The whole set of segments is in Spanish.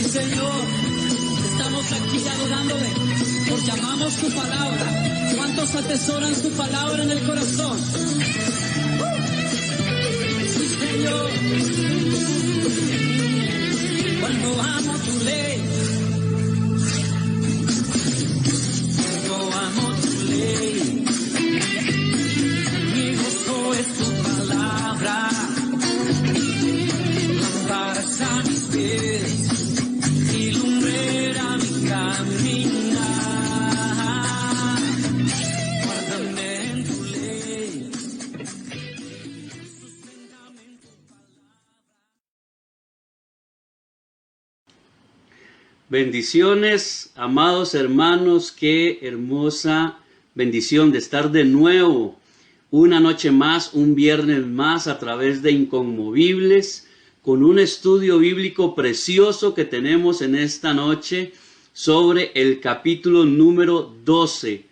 Señor, estamos aquí adorándole porque amamos su palabra. ¿Cuántos atesoran su palabra en el corazón? Sí, Señor. Cuando amo tu ley, cuando amo tu ley, mi gozo es tu palabra. Lámparas a mis pies y lumbrera mi caminar. Guárdame en tu ley, susténtame en tu palabra. Bendiciones, amados hermanos, qué hermosa bendición de estar de nuevo una noche más, un viernes más a través de Inconmovibles, con un estudio bíblico precioso que tenemos en esta noche sobre el capítulo número 12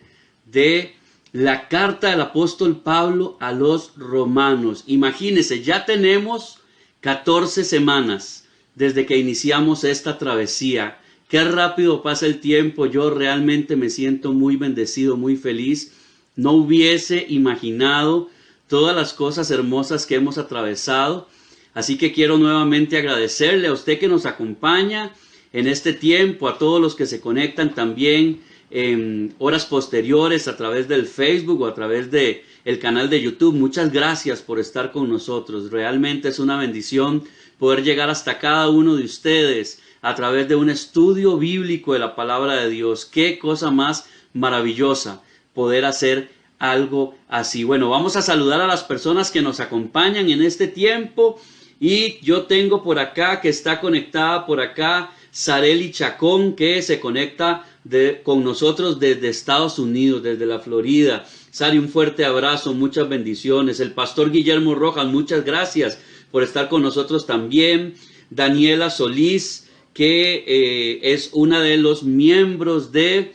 de la carta del apóstol Pablo a los romanos. Imagínense, ya tenemos 14 semanas desde que iniciamos esta travesía. Qué rápido pasa el tiempo. Yo realmente me siento muy bendecido, muy feliz. No hubiese imaginado todas las cosas hermosas que hemos atravesado. Así que quiero nuevamente agradecerle a usted que nos acompaña en este tiempo, a todos los que se conectan también en horas posteriores a través del Facebook o a través del canal de YouTube. Muchas gracias por estar con nosotros. Realmente es una bendición poder llegar hasta cada uno de ustedes a través de un estudio bíblico de la palabra de Dios. Qué cosa más maravillosa poder hacer algo así. Bueno, vamos a saludar a las personas que nos acompañan en este tiempo. Y yo tengo por acá, que está conectada por acá, Sareli Chacón, que se conecta con nosotros desde Estados Unidos, desde la Florida. Sari, un fuerte abrazo, muchas bendiciones. El pastor Guillermo Rojas, muchas gracias por estar con nosotros también. Daniela Solís, que es una de los miembros de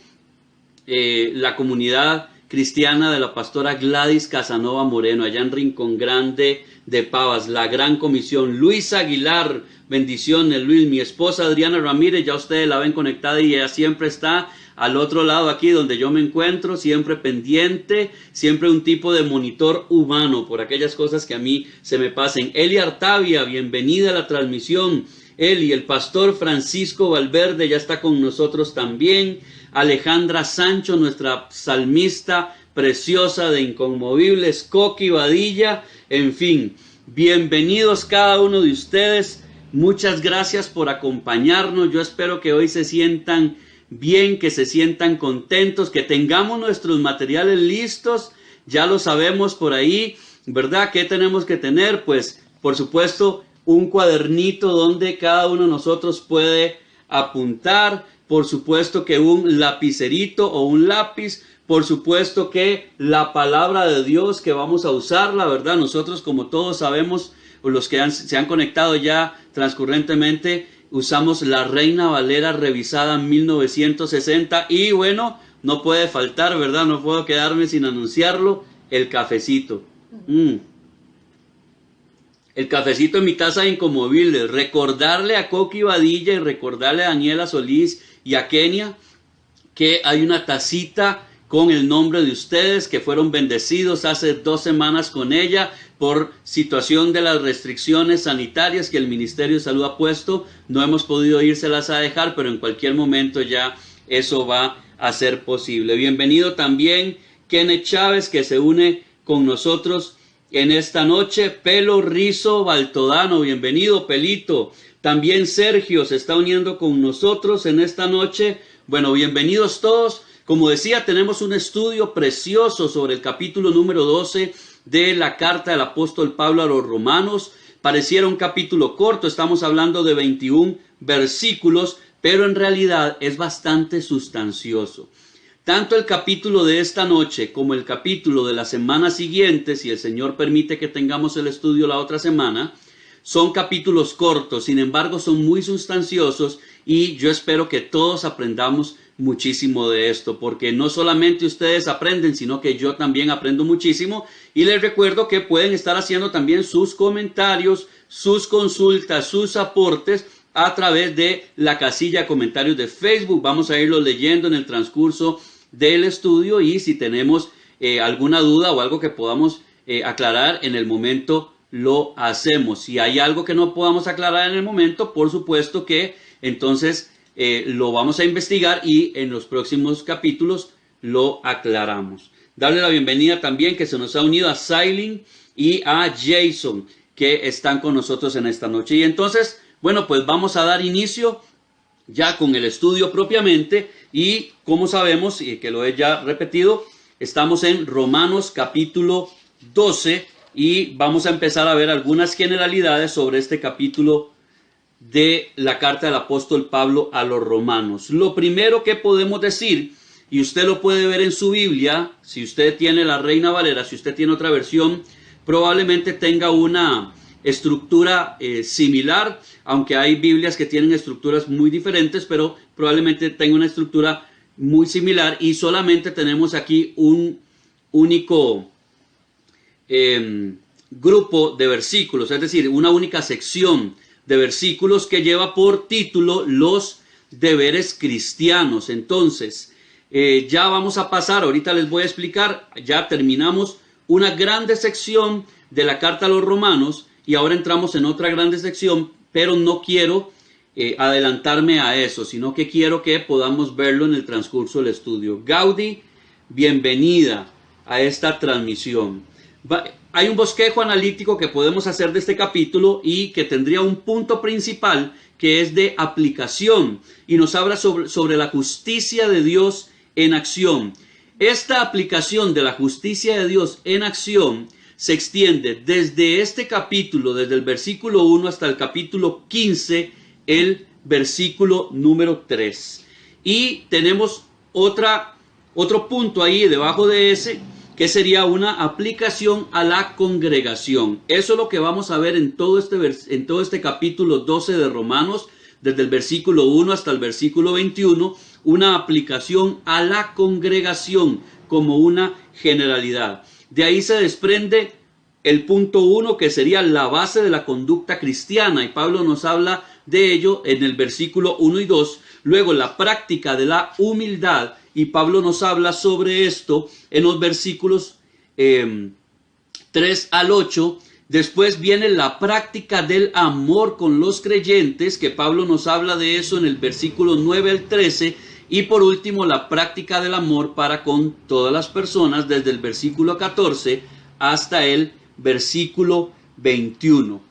la comunidad cristiana de la pastora Gladys Casanova Moreno, allá en Rincón Grande de Pavas, la Gran Comisión. Luis Aguilar, bendiciones Luis. Mi esposa Adriana Ramírez, ya ustedes la ven conectada y ella siempre está al otro lado aquí donde yo me encuentro, siempre pendiente, siempre un tipo de monitor humano por aquellas cosas que a mí se me pasen. Eli Artavia, bienvenida a la transmisión. Eli, el pastor Francisco Valverde ya está con nosotros también. Alejandra Sancho, nuestra salmista preciosa de Inconmovibles. Coqui Badilla, en fin, bienvenidos cada uno de ustedes. Muchas gracias por acompañarnos. Yo espero que hoy se sientan bien, que se sientan contentos, que tengamos nuestros materiales listos. Ya lo sabemos por ahí, ¿verdad? ¿Qué tenemos que tener? Pues, por supuesto, un cuadernito donde cada uno de nosotros puede apuntar. Por supuesto que un lapicerito o un lápiz. Por supuesto que la palabra de Dios que vamos a usar, la verdad, nosotros como todos sabemos, los que se han conectado ya transcurrentemente, usamos la Reina Valera revisada en 1960. Y bueno, no puede faltar, ¿verdad? No puedo quedarme sin anunciarlo, el cafecito. El cafecito en mi casa de Inconmovibles. Recordarle a Coqui Badilla y recordarle a Daniela Solís y a Kenia que hay una tacita con el nombre de ustedes que fueron bendecidos hace 2 semanas con ella por situación de las restricciones sanitarias que el Ministerio de Salud ha puesto. No hemos podido írselas a dejar, pero en cualquier momento ya eso va a ser posible. Bienvenido también Kenneth Chávez, que se une con nosotros en esta noche. Pelo Rizo Baltodano, bienvenido Pelito. También Sergio se está uniendo con nosotros en esta noche. Bueno, bienvenidos todos. Como decía, tenemos un estudio precioso sobre el capítulo número 12 de la carta del apóstol Pablo a los romanos. Pareciera un capítulo corto, estamos hablando de 21 versículos, pero en realidad es bastante sustancioso. Tanto el capítulo de esta noche como el capítulo de la semana siguiente, si el Señor permite que tengamos el estudio la otra semana, son capítulos cortos, sin embargo son muy sustanciosos y yo espero que todos aprendamos muchísimo de esto, porque no solamente ustedes aprenden, sino que yo también aprendo muchísimo. Y les recuerdo que pueden estar haciendo también sus comentarios, sus consultas, sus aportes a través de la casilla de comentarios de Facebook. Vamos a irlo leyendo en el transcurso del estudio y si tenemos alguna duda o algo que podamos aclarar en el momento, lo hacemos. Si hay algo que no podamos aclarar en el momento, por supuesto que entonces lo vamos a investigar y en los próximos capítulos lo aclaramos. Darle la bienvenida también que se nos ha unido a Sailin y a Jason que están con nosotros en esta noche. Y entonces, bueno, pues vamos a dar inicio ya con el estudio propiamente y como sabemos y que lo he ya repetido, estamos en Romanos capítulo 12 y vamos a empezar a ver algunas generalidades sobre este capítulo de la carta del apóstol Pablo a los romanos. Lo primero que podemos decir, y usted lo puede ver en su Biblia, si usted tiene la Reina Valera, si usted tiene otra versión, probablemente tenga una estructura similar, aunque hay Biblias que tienen estructuras muy diferentes, pero probablemente tenga una estructura muy similar y solamente tenemos aquí un único grupo de versículos, es decir, una única sección de versículos que lleva por título los deberes cristianos. Entonces, ya vamos a pasar, ahorita les voy a explicar, ya terminamos una grande sección de la carta a los romanos y ahora entramos en otra grande sección, pero no quiero adelantarme a eso, sino que quiero que podamos verlo en el transcurso del estudio. Gaudí, bienvenida a esta transmisión. Hay un bosquejo analítico que podemos hacer de este capítulo y que tendría un punto principal que es de aplicación y nos habla sobre la justicia de Dios en acción. Esta aplicación de la justicia de Dios en acción se extiende desde este capítulo, desde el versículo 1 hasta el capítulo 15, el versículo número 3. Y tenemos otro punto ahí debajo de ese, que sería una aplicación a la congregación. Eso es lo que vamos a ver en todo este capítulo 12 de Romanos, desde el versículo 1 hasta el versículo 21, una aplicación a la congregación como una generalidad. De ahí se desprende el punto 1, que sería la base de la conducta cristiana, y Pablo nos habla de ello en el versículo 1 y 2. Luego la práctica de la humildad, y Pablo nos habla sobre esto en los versículos 3 al 8. Después viene la práctica del amor con los creyentes, que Pablo nos habla de eso en el versículo 9 al 13. Y por último, la práctica del amor para con todas las personas, desde el versículo 14 hasta el versículo 21.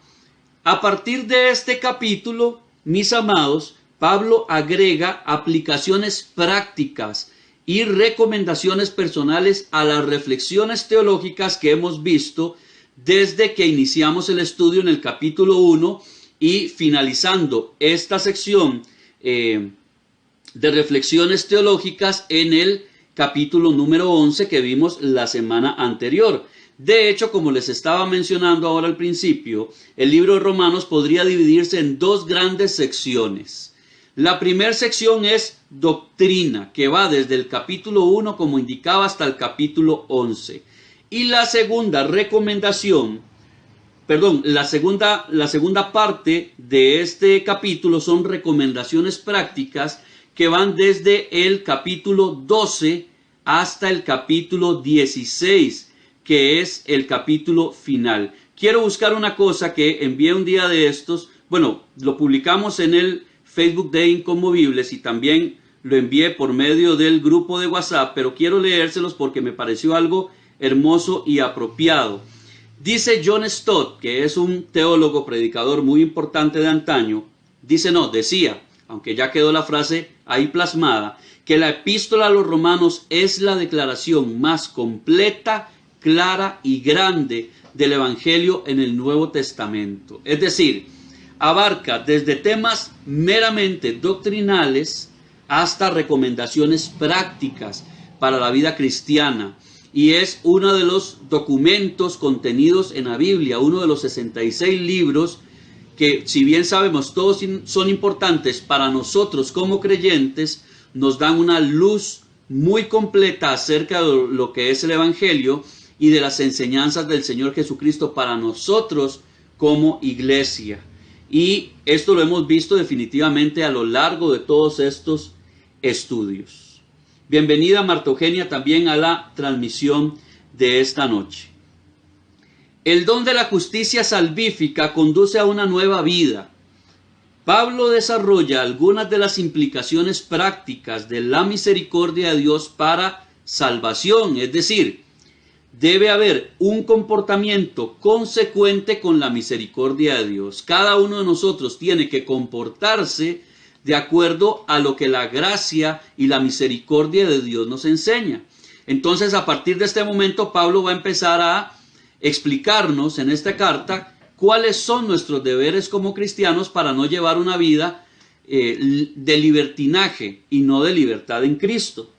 A partir de este capítulo, mis amados, Pablo agrega aplicaciones prácticas y recomendaciones personales a las reflexiones teológicas que hemos visto desde que iniciamos el estudio en el capítulo 1 y finalizando esta sección de reflexiones teológicas en el capítulo número 11 que vimos la semana anterior. De hecho, como les estaba mencionando ahora al principio, el libro de Romanos podría dividirse en dos grandes secciones. La primera sección es doctrina, que va desde el capítulo 1, como indicaba, hasta el capítulo 11. Y la segunda la segunda parte de este capítulo son recomendaciones prácticas que van desde el capítulo 12 hasta el capítulo 16, que es el capítulo final. Quiero buscar una cosa que envié un día de estos. Bueno, lo publicamos en el Facebook de Inconmovibles y también lo envié por medio del grupo de WhatsApp, pero quiero leérselos porque me pareció algo hermoso y apropiado. Dice John Stott, que es un teólogo predicador muy importante de antaño, decía, aunque ya quedó la frase ahí plasmada, que la epístola a los romanos es la declaración más completa, clara y grande del Evangelio en el Nuevo Testamento. Es decir, abarca desde temas meramente doctrinales hasta recomendaciones prácticas para la vida cristiana. Y es uno de los documentos contenidos en la Biblia, uno de los 66 libros que, si bien sabemos todos son importantes para nosotros como creyentes, nos dan una luz muy completa acerca de lo que es el Evangelio y de las enseñanzas del Señor Jesucristo para nosotros como iglesia. y esto lo hemos visto definitivamente a lo largo de todos estos estudios. Bienvenida Marta Eugenia también a la transmisión de esta noche. El don de la justicia salvífica conduce a una nueva vida. Pablo desarrolla algunas de las implicaciones prácticas de la misericordia de Dios para salvación, es decir, debe haber un comportamiento consecuente con la misericordia de Dios. Cada uno de nosotros tiene que comportarse de acuerdo a lo que la gracia y la misericordia de Dios nos enseña. Entonces, a partir de este momento, Pablo va a empezar a explicarnos en esta carta cuáles son nuestros deberes como cristianos para no llevar una vida de libertinaje y no de libertad en Cristo.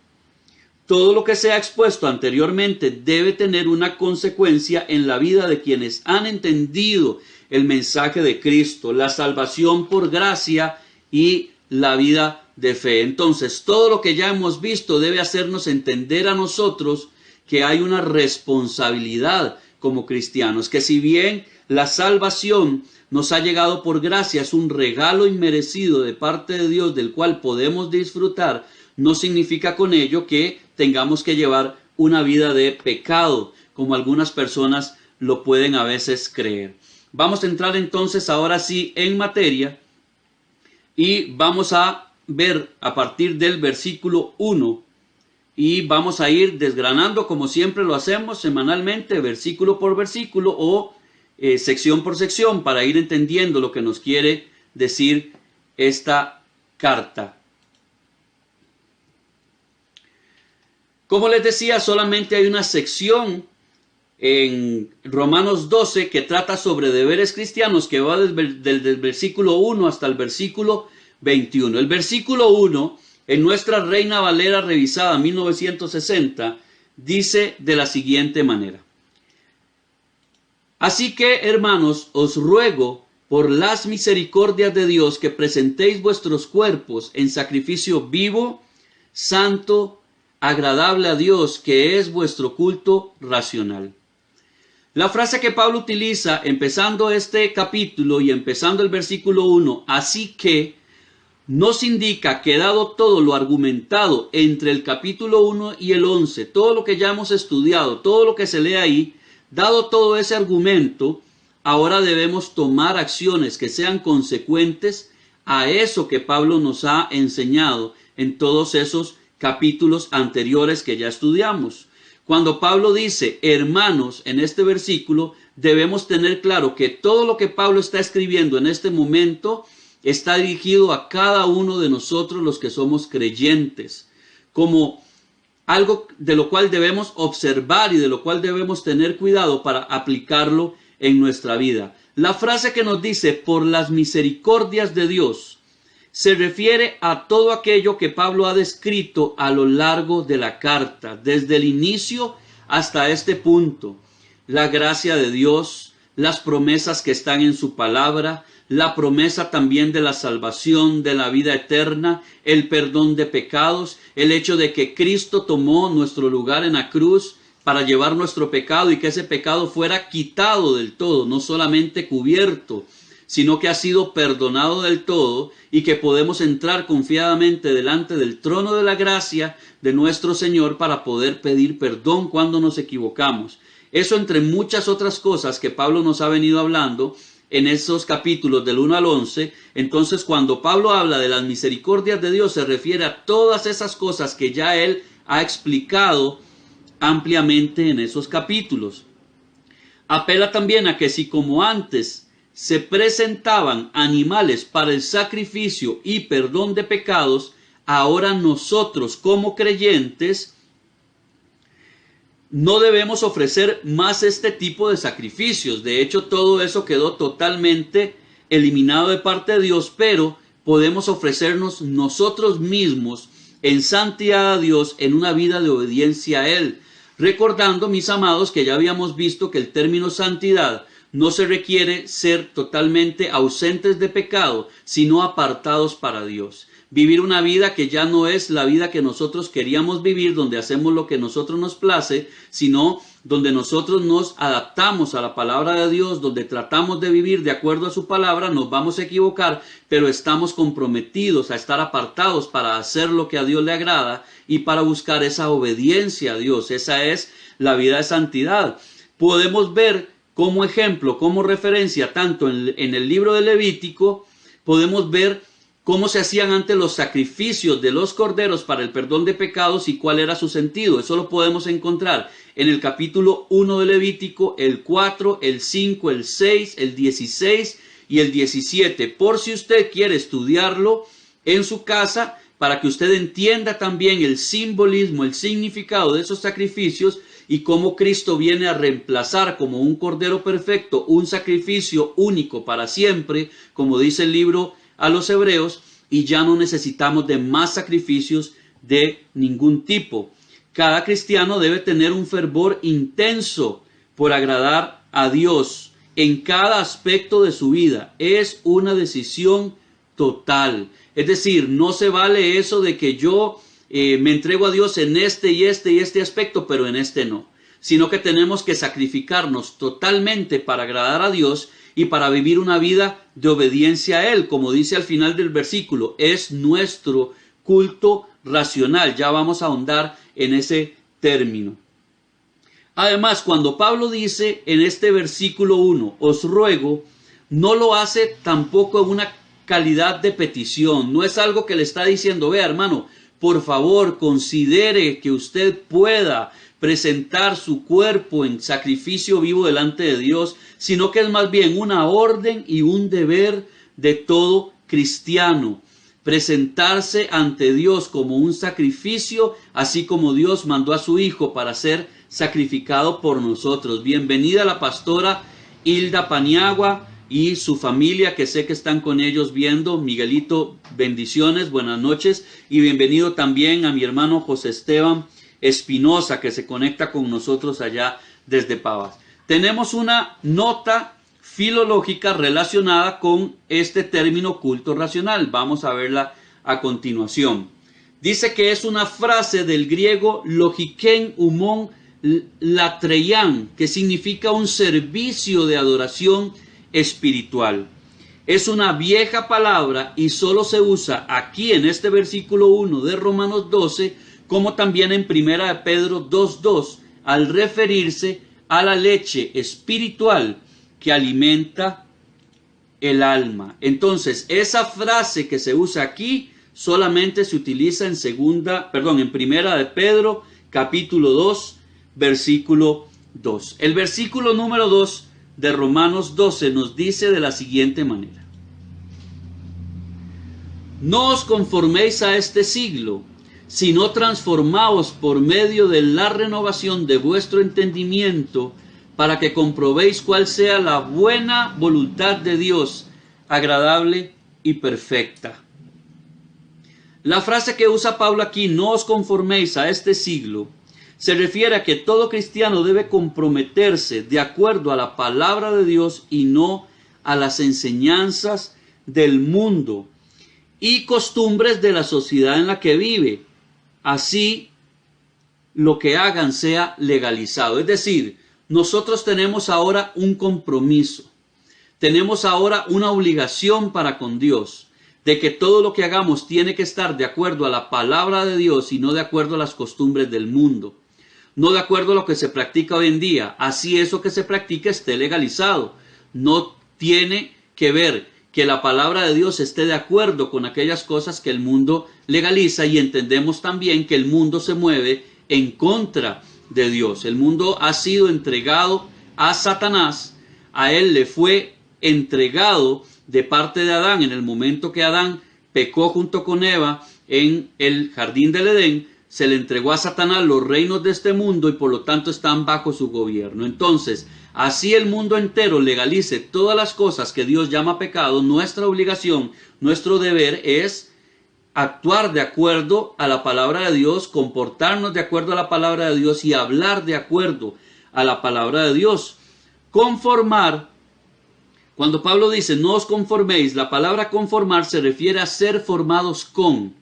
Todo lo que se ha expuesto anteriormente debe tener una consecuencia en la vida de quienes han entendido el mensaje de Cristo, la salvación por gracia y la vida de fe. Entonces, todo lo que ya hemos visto debe hacernos entender a nosotros que hay una responsabilidad como cristianos, que si bien la salvación nos ha llegado por gracia, es un regalo inmerecido de parte de Dios del cual podemos disfrutar, no significa con ello que tengamos que llevar una vida de pecado, como algunas personas lo pueden a veces creer. Vamos a entrar entonces ahora sí en materia y vamos a ver a partir del versículo 1 y vamos a ir desgranando como siempre lo hacemos semanalmente, versículo por versículo o sección por sección, para ir entendiendo lo que nos quiere decir esta carta. Como les decía, solamente hay una sección en Romanos 12 que trata sobre deberes cristianos, que va desde el versículo 1 hasta el versículo 21. El versículo 1, en nuestra Reina Valera revisada 1960, dice de la siguiente manera: Así que, hermanos, os ruego por las misericordias de Dios que presentéis vuestros cuerpos en sacrificio vivo, santo, agradable a Dios, que es vuestro culto racional. La frase que Pablo utiliza empezando este capítulo y empezando el versículo 1, así que, nos indica que dado todo lo argumentado entre el capítulo 1 y el 11, todo lo que ya hemos estudiado, todo lo que se lee ahí, dado todo ese argumento, ahora debemos tomar acciones que sean consecuentes a eso que Pablo nos ha enseñado en todos esos capítulos anteriores que ya estudiamos. Cuando Pablo dice hermanos en este versículo, debemos tener claro que todo lo que Pablo está escribiendo en este momento está dirigido a cada uno de nosotros los que somos creyentes, como algo de lo cual debemos observar y de lo cual debemos tener cuidado para aplicarlo en nuestra vida. La frase que nos dice por las misericordias de Dios se refiere a todo aquello que Pablo ha descrito a lo largo de la carta, desde el inicio hasta este punto. La gracia de Dios, las promesas que están en su palabra, la promesa también de la salvación, de la vida eterna, el perdón de pecados, el hecho de que Cristo tomó nuestro lugar en la cruz para llevar nuestro pecado y que ese pecado fuera quitado del todo, no solamente cubierto, sino que ha sido perdonado del todo y que podemos entrar confiadamente delante del trono de la gracia de nuestro Señor para poder pedir perdón cuando nos equivocamos. Eso entre muchas otras cosas que Pablo nos ha venido hablando en esos capítulos del 1 al 11, entonces cuando Pablo habla de las misericordias de Dios se refiere a todas esas cosas que ya él ha explicado ampliamente en esos capítulos. Apela también a que si como antes se presentaban animales para el sacrificio y perdón de pecados, ahora nosotros como creyentes no debemos ofrecer más este tipo de sacrificios. De hecho, todo eso quedó totalmente eliminado de parte de Dios, pero podemos ofrecernos nosotros mismos en santidad a Dios, en una vida de obediencia a Él. Recordando, mis amados, que ya habíamos visto que el término santidad no se requiere ser totalmente ausentes de pecado, sino apartados para Dios. Vivir una vida que ya no es la vida que nosotros queríamos vivir, donde hacemos lo que nosotros nos place, sino donde nosotros nos adaptamos a la palabra de Dios, donde tratamos de vivir de acuerdo a su palabra. Nos vamos a equivocar, pero estamos comprometidos a estar apartados para hacer lo que a Dios le agrada y para buscar esa obediencia a Dios. Esa es la vida de santidad. Podemos ver como ejemplo, como referencia, tanto en el libro de Levítico, podemos ver cómo se hacían antes los sacrificios de los corderos para el perdón de pecados y cuál era su sentido. Eso lo podemos encontrar en el capítulo 1 de Levítico, el 4, el 5, el 6, el 16 y el 17. Por si usted quiere estudiarlo en su casa, para que usted entienda también el simbolismo, el significado de esos sacrificios y cómo Cristo viene a reemplazar como un cordero perfecto, un sacrificio único para siempre, como dice el libro a los Hebreos, y ya no necesitamos de más sacrificios de ningún tipo. Cada cristiano debe tener un fervor intenso por agradar a Dios en cada aspecto de su vida. Es una decisión total. Es decir, no se vale eso de que yo me entrego a Dios en este y este aspecto, pero en este no. Sino que tenemos que sacrificarnos totalmente para agradar a Dios y para vivir una vida de obediencia a Él. Como dice al final del versículo, es nuestro culto racional. Ya vamos a ahondar en ese término. Además, cuando Pablo dice en este versículo 1, os ruego, no lo hace tampoco en una calidad de petición. No es algo que le está diciendo, vea hermano, por favor considere que usted pueda presentar su cuerpo en sacrificio vivo delante de Dios, sino que es más bien una orden y un deber de todo cristiano. Presentarse ante Dios como un sacrificio, así como Dios mandó a su Hijo para ser sacrificado por nosotros. Bienvenida a la pastora Hilda Paniagua y su familia, que sé que están con ellos viendo. Miguelito, bendiciones, buenas noches. Y bienvenido también a mi hermano José Esteban Espinosa, que se conecta con nosotros allá desde Pavas. Tenemos una nota filológica relacionada con este término culto racional. Vamos a verla a continuación. Dice que es una frase del griego logiken humon latreian, que significa un servicio de adoración espiritual. Es una vieja palabra y solo se usa aquí en este versículo 1 de Romanos 12, como también en 1 de Pedro 2:2, al referirse a la leche espiritual que alimenta el alma. Entonces, esa frase que se usa aquí solamente se utiliza en 1 de Pedro, capítulo 2, versículo 2. El versículo número 2 de Romanos 12 nos dice de la siguiente manera: no os conforméis a este siglo, sino transformaos por medio de la renovación de vuestro entendimiento, para que comprobéis cuál sea la buena voluntad de Dios, agradable y perfecta. La frase que usa Pablo aquí, no os conforméis a este siglo, se refiere a que todo cristiano debe comprometerse de acuerdo a la palabra de Dios y no a las enseñanzas del mundo y costumbres de la sociedad en la que vive. Así lo que hagan sea legalizado. Es decir, nosotros tenemos ahora un compromiso, tenemos ahora una obligación para con Dios, de que todo lo que hagamos tiene que estar de acuerdo a la palabra de Dios y no de acuerdo a las costumbres del mundo, no de acuerdo a lo que se practica hoy en día. Así eso que se practica esté legalizado. No tiene que ver que la palabra de Dios esté de acuerdo con aquellas cosas que el mundo legaliza, y entendemos también que el mundo se mueve en contra de Dios. El mundo ha sido entregado a Satanás, a él le fue entregado de parte de Adán en el momento que Adán pecó junto con Eva en el jardín del Edén. Se le entregó a Satanás los reinos de este mundo y por lo tanto están bajo su gobierno. Entonces, así el mundo entero legalice todas las cosas que Dios llama pecado, nuestra obligación, nuestro deber es actuar de acuerdo a la palabra de Dios, comportarnos de acuerdo a la palabra de Dios y hablar de acuerdo a la palabra de Dios. Conformar Cuando Pablo dice no os conforméis, la palabra conformar se refiere a ser formados con.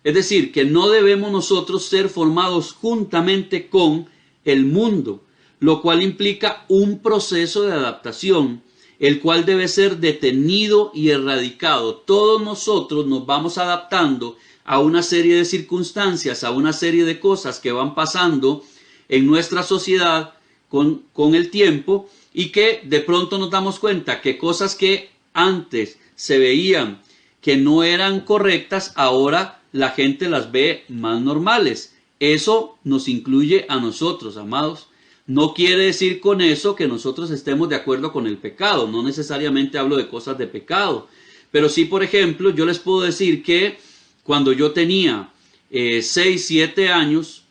Es decir, que no debemos nosotros ser formados juntamente con el mundo, lo cual implica un proceso de adaptación, el cual debe ser detenido y erradicado. Todos nosotros nos vamos adaptando a una serie de circunstancias, a una serie de cosas que van pasando en nuestra sociedad con el tiempo, y que de pronto nos damos cuenta que cosas que antes se veían que no eran correctas, ahora la gente las ve más normales. Eso nos incluye a nosotros, amados. No quiere decir con eso que nosotros estemos de acuerdo con el pecado. No necesariamente hablo de cosas de pecado. Pero sí, por ejemplo, yo les puedo decir que cuando yo tenía 6, 7 años,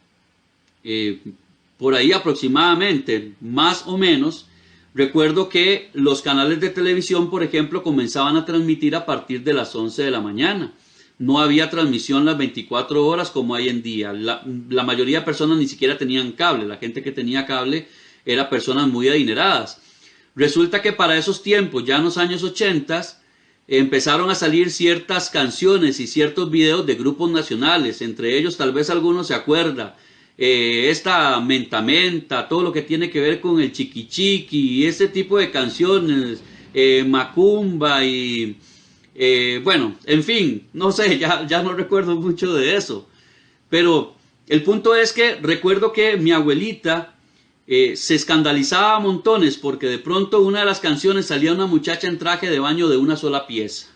por ahí aproximadamente, más o menos, recuerdo que los canales de televisión, por ejemplo, comenzaban a transmitir a partir de las 11 de la mañana. No había transmisión las 24 horas como hay en día. La mayoría de personas ni siquiera tenían cable. La gente que tenía cable eran personas muy adineradas. Resulta que para esos tiempos, ya en los años 80, empezaron a salir ciertas canciones y ciertos videos de grupos nacionales. Entre ellos, tal vez algunos se acuerda, esta Menta Menta, todo lo que tiene que ver con el Chiqui Chiqui y ese tipo de canciones, Macumba y bueno, en fin, no sé, ya no recuerdo mucho de eso. Pero el punto es que recuerdo que mi abuelita se escandalizaba a montones porque de pronto una de las canciones salía una muchacha en traje de baño de una sola pieza.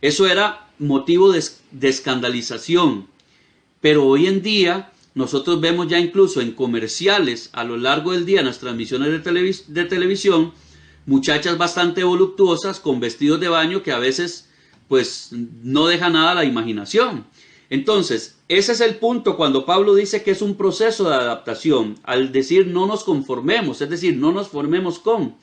Eso era motivo de escandalización. Pero hoy en día nosotros vemos ya incluso en comerciales a lo largo del día en las transmisiones de televisión muchachas bastante voluptuosas con vestidos de baño que a veces pues no deja nada a la imaginación. Entonces, ese es el punto cuando Pablo dice que es un proceso de adaptación, al decir no nos conformemos, es decir, no nos formemos con.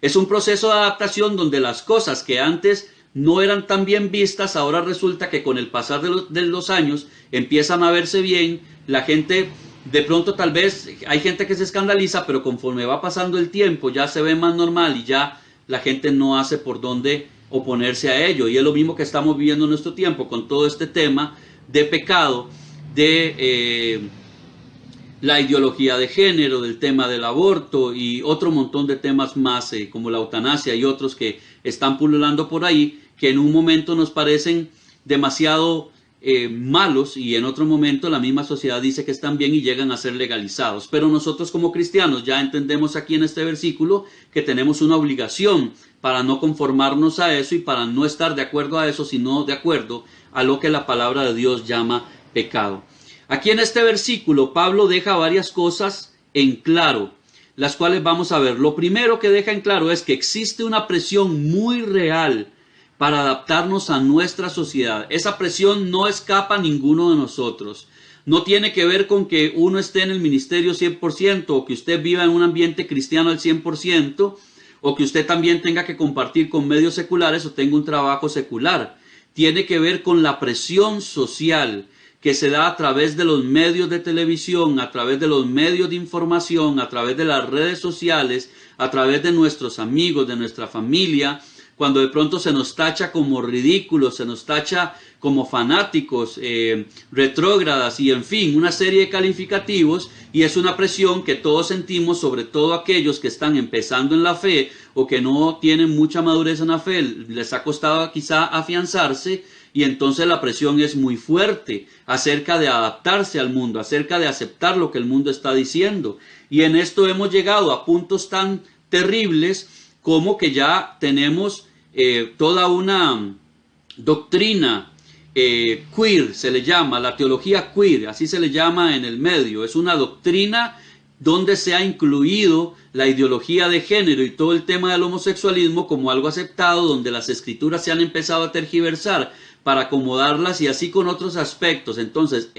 Es un proceso de adaptación donde las cosas que antes no eran tan bien vistas, ahora resulta que con el pasar de los años empiezan a verse bien. La gente, de pronto tal vez, hay gente que se escandaliza, pero conforme va pasando el tiempo ya se ve más normal y ya la gente no hace por dónde oponerse a ello. Y es lo mismo que estamos viviendo en nuestro tiempo con todo este tema de pecado, de la ideología de género, del tema del aborto y otro montón de temas más como la eutanasia y otros que están pululando por ahí, que en un momento nos parecen demasiado malos y en otro momento la misma sociedad dice que están bien y llegan a ser legalizados. Pero nosotros como cristianos ya entendemos aquí en este versículo que tenemos una obligación para no conformarnos a eso y para no estar de acuerdo a eso, sino de acuerdo a lo que la palabra de Dios llama pecado. Aquí en este versículo Pablo deja varias cosas en claro, las cuales vamos a ver. Lo primero que deja en claro es que existe una presión muy real para adaptarnos a nuestra sociedad. Esa presión no escapa a ninguno de nosotros. No tiene que ver con que uno esté en el ministerio 100% o que usted viva en un ambiente cristiano al 100% o que usted también tenga que compartir con medios seculares o tenga un trabajo secular. Tiene que ver con la presión social que se da a través de los medios de televisión, a través de los medios de información, a través de las redes sociales, a través de nuestros amigos, de nuestra familia, cuando de pronto se nos tacha como ridículos, se nos tacha como fanáticos, retrógradas y en fin, una serie de calificativos, y es una presión que todos sentimos, sobre todo aquellos que están empezando en la fe o que no tienen mucha madurez en la fe, les ha costado quizá afianzarse, y entonces la presión es muy fuerte acerca de adaptarse al mundo, acerca de aceptar lo que el mundo está diciendo. Y en esto hemos llegado a puntos tan terribles como que ya tenemos toda una doctrina queer, se le llama, la teología queer, así se le llama en el medio. Es una doctrina donde se ha incluido la ideología de género y todo el tema del homosexualismo como algo aceptado, donde las escrituras se han empezado a tergiversar para acomodarlas y así con otros aspectos. Entonces,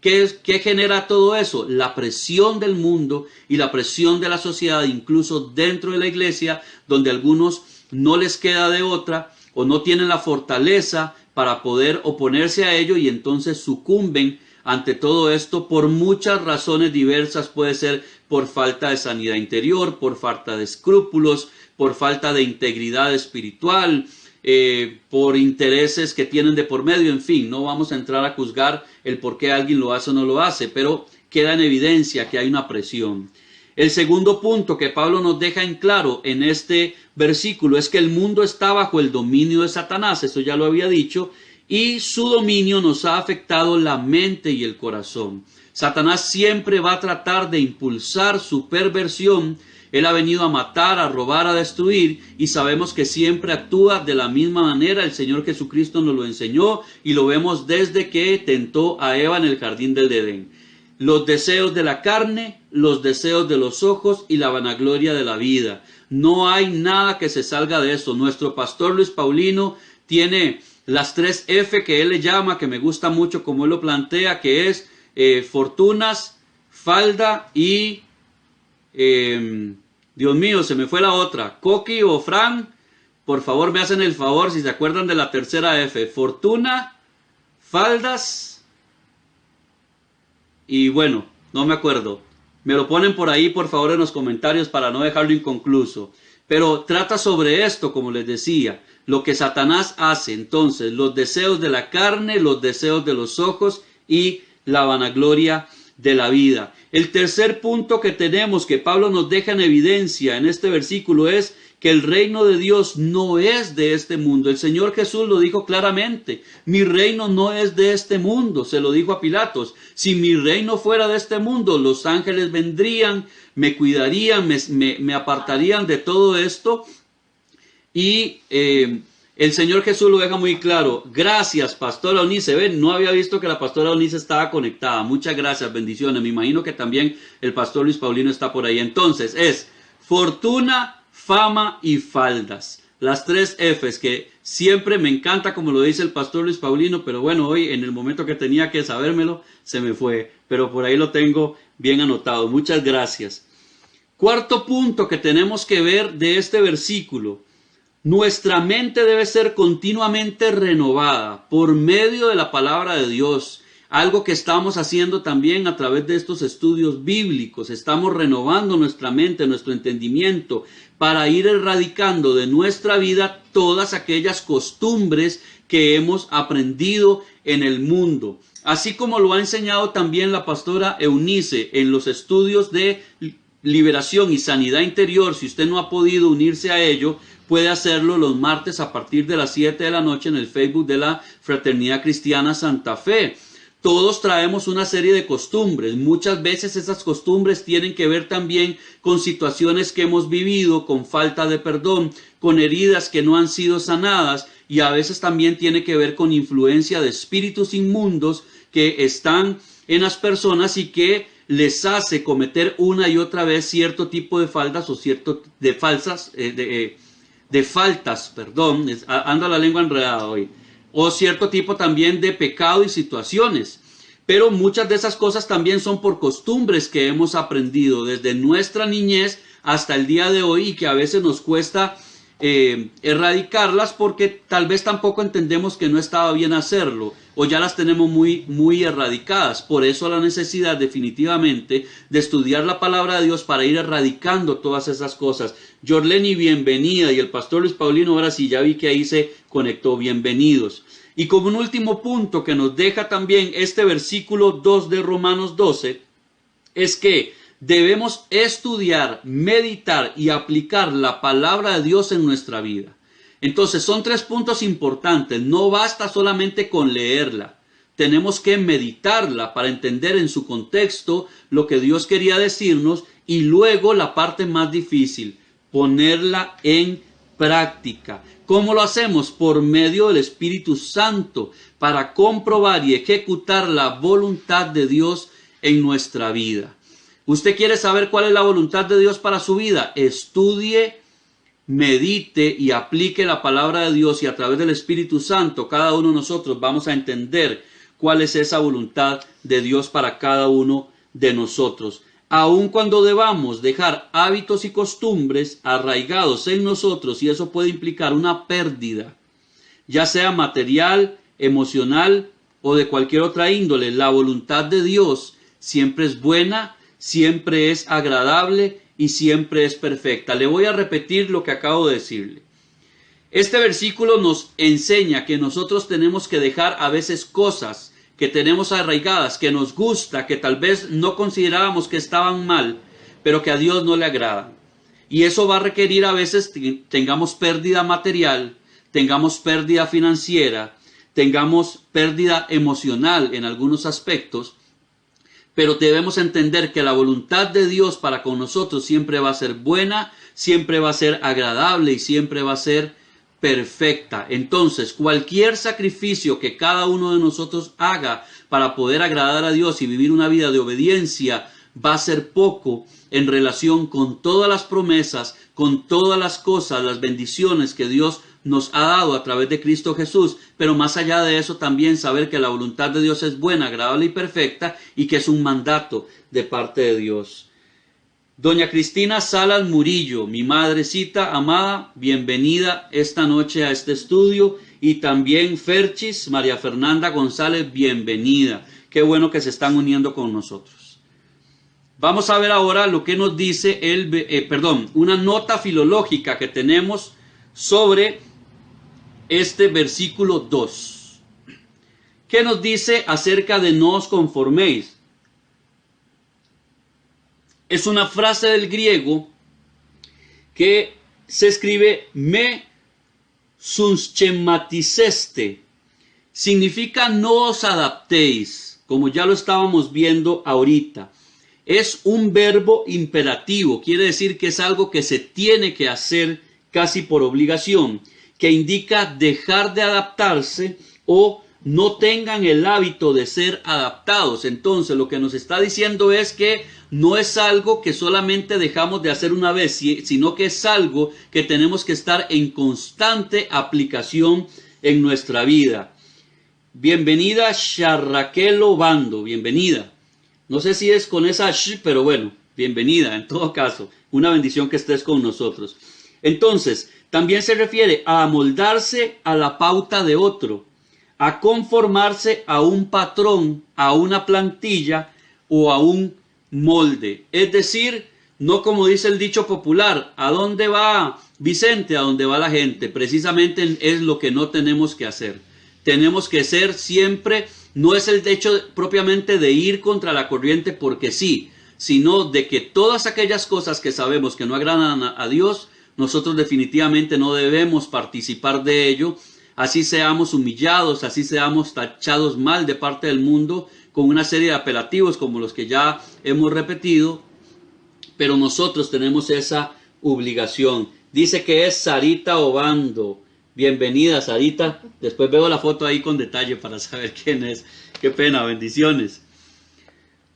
¿qué genera todo eso? La presión del mundo y la presión de la sociedad, incluso dentro de la iglesia, donde a algunos no les queda de otra o no tienen la fortaleza para poder oponerse a ello y entonces sucumben ante todo esto por muchas razones diversas. Puede ser por falta de sanidad interior, por falta de escrúpulos, por falta de integridad espiritual, por intereses que tienen de por medio, en fin, no vamos a entrar a juzgar el por qué alguien lo hace o no lo hace, pero queda en evidencia que hay una presión. El segundo punto que Pablo nos deja en claro en este versículo es que el mundo está bajo el dominio de Satanás, eso ya lo había dicho, y su dominio nos ha afectado la mente y el corazón. Satanás siempre va a tratar de impulsar su perversión. Él ha venido a matar, a robar, a destruir, y sabemos que siempre actúa de la misma manera. El Señor Jesucristo nos lo enseñó y lo vemos desde que tentó a Eva en el jardín del Edén. Los deseos de la carne, los deseos de los ojos y la vanagloria de la vida. No hay nada que se salga de eso. Nuestro pastor Luis Paulino tiene las 3 F que él le llama, que me gusta mucho como él lo plantea, que es fortunas, falda y... Dios mío, se me fue la otra. Coqui o Fran, por favor me hacen el favor si se acuerdan de la tercera F. Fortuna, faldas y bueno, no me acuerdo. Me lo ponen por ahí por favor en los comentarios para no dejarlo inconcluso. Pero trata sobre esto, como les decía, lo que Satanás hace. Entonces, los deseos de la carne, los deseos de los ojos y la vanagloria de la vida. El tercer punto que tenemos, que Pablo nos deja en evidencia en este versículo, es que el reino de Dios no es de este mundo. El Señor Jesús lo dijo claramente: mi reino no es de este mundo. Se lo dijo a Pilatos: si mi reino fuera de este mundo, los ángeles vendrían, me cuidarían, me apartarían de todo esto. Y el Señor Jesús lo deja muy claro. Gracias, Pastora Eunice. Ven, no había visto que la Pastora Eunice estaba conectada. Muchas gracias, bendiciones. Me imagino que también el Pastor Luis Paulino está por ahí. Entonces, es fortuna, fama y faldas. Las 3 Fs que siempre me encanta como lo dice el Pastor Luis Paulino, pero bueno, hoy en el momento que tenía que sabérmelo, se me fue. Pero por ahí lo tengo bien anotado. Muchas gracias. Cuarto punto que tenemos que ver de este versículo. Nuestra mente debe ser continuamente renovada por medio de la palabra de Dios. Algo que estamos haciendo también a través de estos estudios bíblicos. Estamos renovando nuestra mente, nuestro entendimiento, para ir erradicando de nuestra vida todas aquellas costumbres que hemos aprendido en el mundo. Así como lo ha enseñado también la pastora Eunice en los estudios de liberación y sanidad interior. Si usted no ha podido unirse a ello, puede hacerlo los martes a partir de las 7 de la noche en el Facebook de la Fraternidad Cristiana Santa Fe. Todos traemos una serie de costumbres. Muchas veces esas costumbres tienen que ver también con situaciones que hemos vivido, con falta de perdón, con heridas que no han sido sanadas, y a veces también tiene que ver con influencia de espíritus inmundos que están en las personas y que les hace cometer una y otra vez cierto tipo de faltas o cierto de faltas, ando la lengua enredada hoy, o cierto tipo también de pecado y situaciones. Pero muchas de esas cosas también son por costumbres que hemos aprendido desde nuestra niñez hasta el día de hoy y que a veces nos cuesta erradicarlas porque tal vez tampoco entendemos que no estaba bien hacerlo o ya las tenemos muy erradicadas. Por eso la necesidad definitivamente de estudiar la palabra de Dios para ir erradicando todas esas cosas. Jorleni, bienvenida, y el pastor Luis Paulino, ahora sí, ya vi que ahí se conectó, bienvenidos. Y como un último punto que nos deja también este versículo 2 de Romanos 12, es que debemos estudiar, meditar y aplicar la palabra de Dios en nuestra vida. Entonces son 3 puntos importantes. No basta solamente con leerla. Tenemos que meditarla para entender en su contexto lo que Dios quería decirnos, y luego la parte más difícil, ponerla en práctica. ¿Cómo lo hacemos? Por medio del Espíritu Santo, para comprobar y ejecutar la voluntad de Dios en nuestra vida. ¿Usted quiere saber cuál es la voluntad de Dios para su vida? Estudie, medite y aplique la palabra de Dios, y a través del Espíritu Santo cada uno de nosotros vamos a entender cuál es esa voluntad de Dios para cada uno de nosotros. Aun cuando debamos dejar hábitos y costumbres arraigados en nosotros, y eso puede implicar una pérdida, ya sea material, emocional o de cualquier otra índole, la voluntad de Dios siempre es buena, siempre es agradable y siempre es perfecta. Le voy a repetir lo que acabo de decirle. Este versículo nos enseña que nosotros tenemos que dejar a veces cosas que tenemos arraigadas, que nos gusta, que tal vez no considerábamos que estaban mal, pero que a Dios no le agradan. Y eso va a requerir a veces que tengamos pérdida material, tengamos pérdida financiera, tengamos pérdida emocional en algunos aspectos, pero debemos entender que la voluntad de Dios para con nosotros siempre va a ser buena, siempre va a ser agradable y siempre va a ser perfecta. Entonces, cualquier sacrificio que cada uno de nosotros haga para poder agradar a Dios y vivir una vida de obediencia va a ser poco en relación con todas las promesas, con todas las cosas, las bendiciones que Dios nos ha dado a través de Cristo Jesús. Pero más allá de eso, también saber que la voluntad de Dios es buena, agradable y perfecta, y que es un mandato de parte de Dios. Doña Cristina Salas Murillo, mi madrecita amada, bienvenida esta noche a este estudio. Y también Ferchis, María Fernanda González, bienvenida. Qué bueno que se están uniendo con nosotros. Vamos a ver ahora lo que nos dice una nota filológica que tenemos sobre este versículo 2. ¿Qué nos dice acerca de no os conforméis? Es una frase del griego que se escribe me sunschematiseste. Significa no os adaptéis, como ya lo estábamos viendo ahorita. Es un verbo imperativo, quiere decir que es algo que se tiene que hacer casi por obligación, que indica dejar de adaptarse o no tengan el hábito de ser adaptados. Entonces lo que nos está diciendo es que no es algo que solamente dejamos de hacer una vez, sino que es algo que tenemos que estar en constante aplicación en nuestra vida. Bienvenida Raquel Obando, bienvenida. No sé si es con esa sh, pero bueno, bienvenida en todo caso. Una bendición que estés con nosotros. Entonces, también se refiere a amoldarse a la pauta de otro, a conformarse a un patrón, a una plantilla o a un molde. Es decir, no como dice el dicho popular, ¿a dónde va Vicente? A dónde va la gente. Precisamente es lo que no tenemos que hacer. Tenemos que ser siempre, no es el hecho propiamente de ir contra la corriente porque sí, sino de que todas aquellas cosas que sabemos que no agradan a Dios, nosotros definitivamente no debemos participar de ello. Así seamos humillados, así seamos tachados mal de parte del mundo con una serie de apelativos como los que ya hemos repetido, pero nosotros tenemos esa obligación. Dice que es Sarita Obando. Bienvenida, Sarita. Después veo la foto ahí con detalle para saber quién es. Qué pena, bendiciones.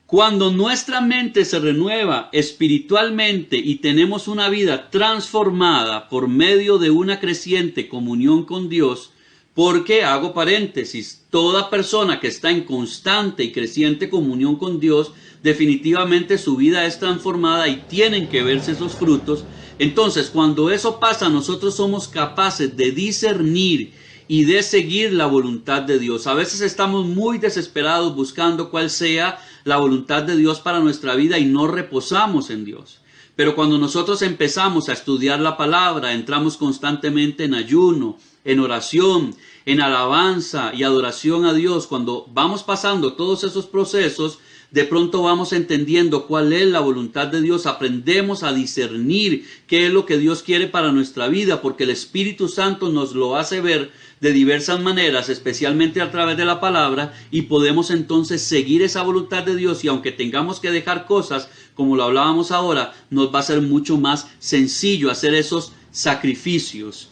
Cuando nuestra mente se renueva espiritualmente y tenemos una vida transformada por medio de una creciente comunión con Dios, porque, hago paréntesis, toda persona que está en constante y creciente comunión con Dios, definitivamente su vida es transformada y tienen que verse esos frutos. Entonces, cuando eso pasa, nosotros somos capaces de discernir y de seguir la voluntad de Dios. A veces estamos muy desesperados buscando cuál sea la voluntad de Dios para nuestra vida y no reposamos en Dios. Pero cuando nosotros empezamos a estudiar la palabra, entramos constantemente en ayuno, en oración, en alabanza y adoración a Dios, cuando vamos pasando todos esos procesos, de pronto vamos entendiendo cuál es la voluntad de Dios, aprendemos a discernir qué es lo que Dios quiere para nuestra vida, porque el Espíritu Santo nos lo hace ver de diversas maneras, especialmente a través de la palabra, y podemos entonces seguir esa voluntad de Dios, y aunque tengamos que dejar cosas, como lo hablábamos ahora, nos va a ser mucho más sencillo hacer esos sacrificios.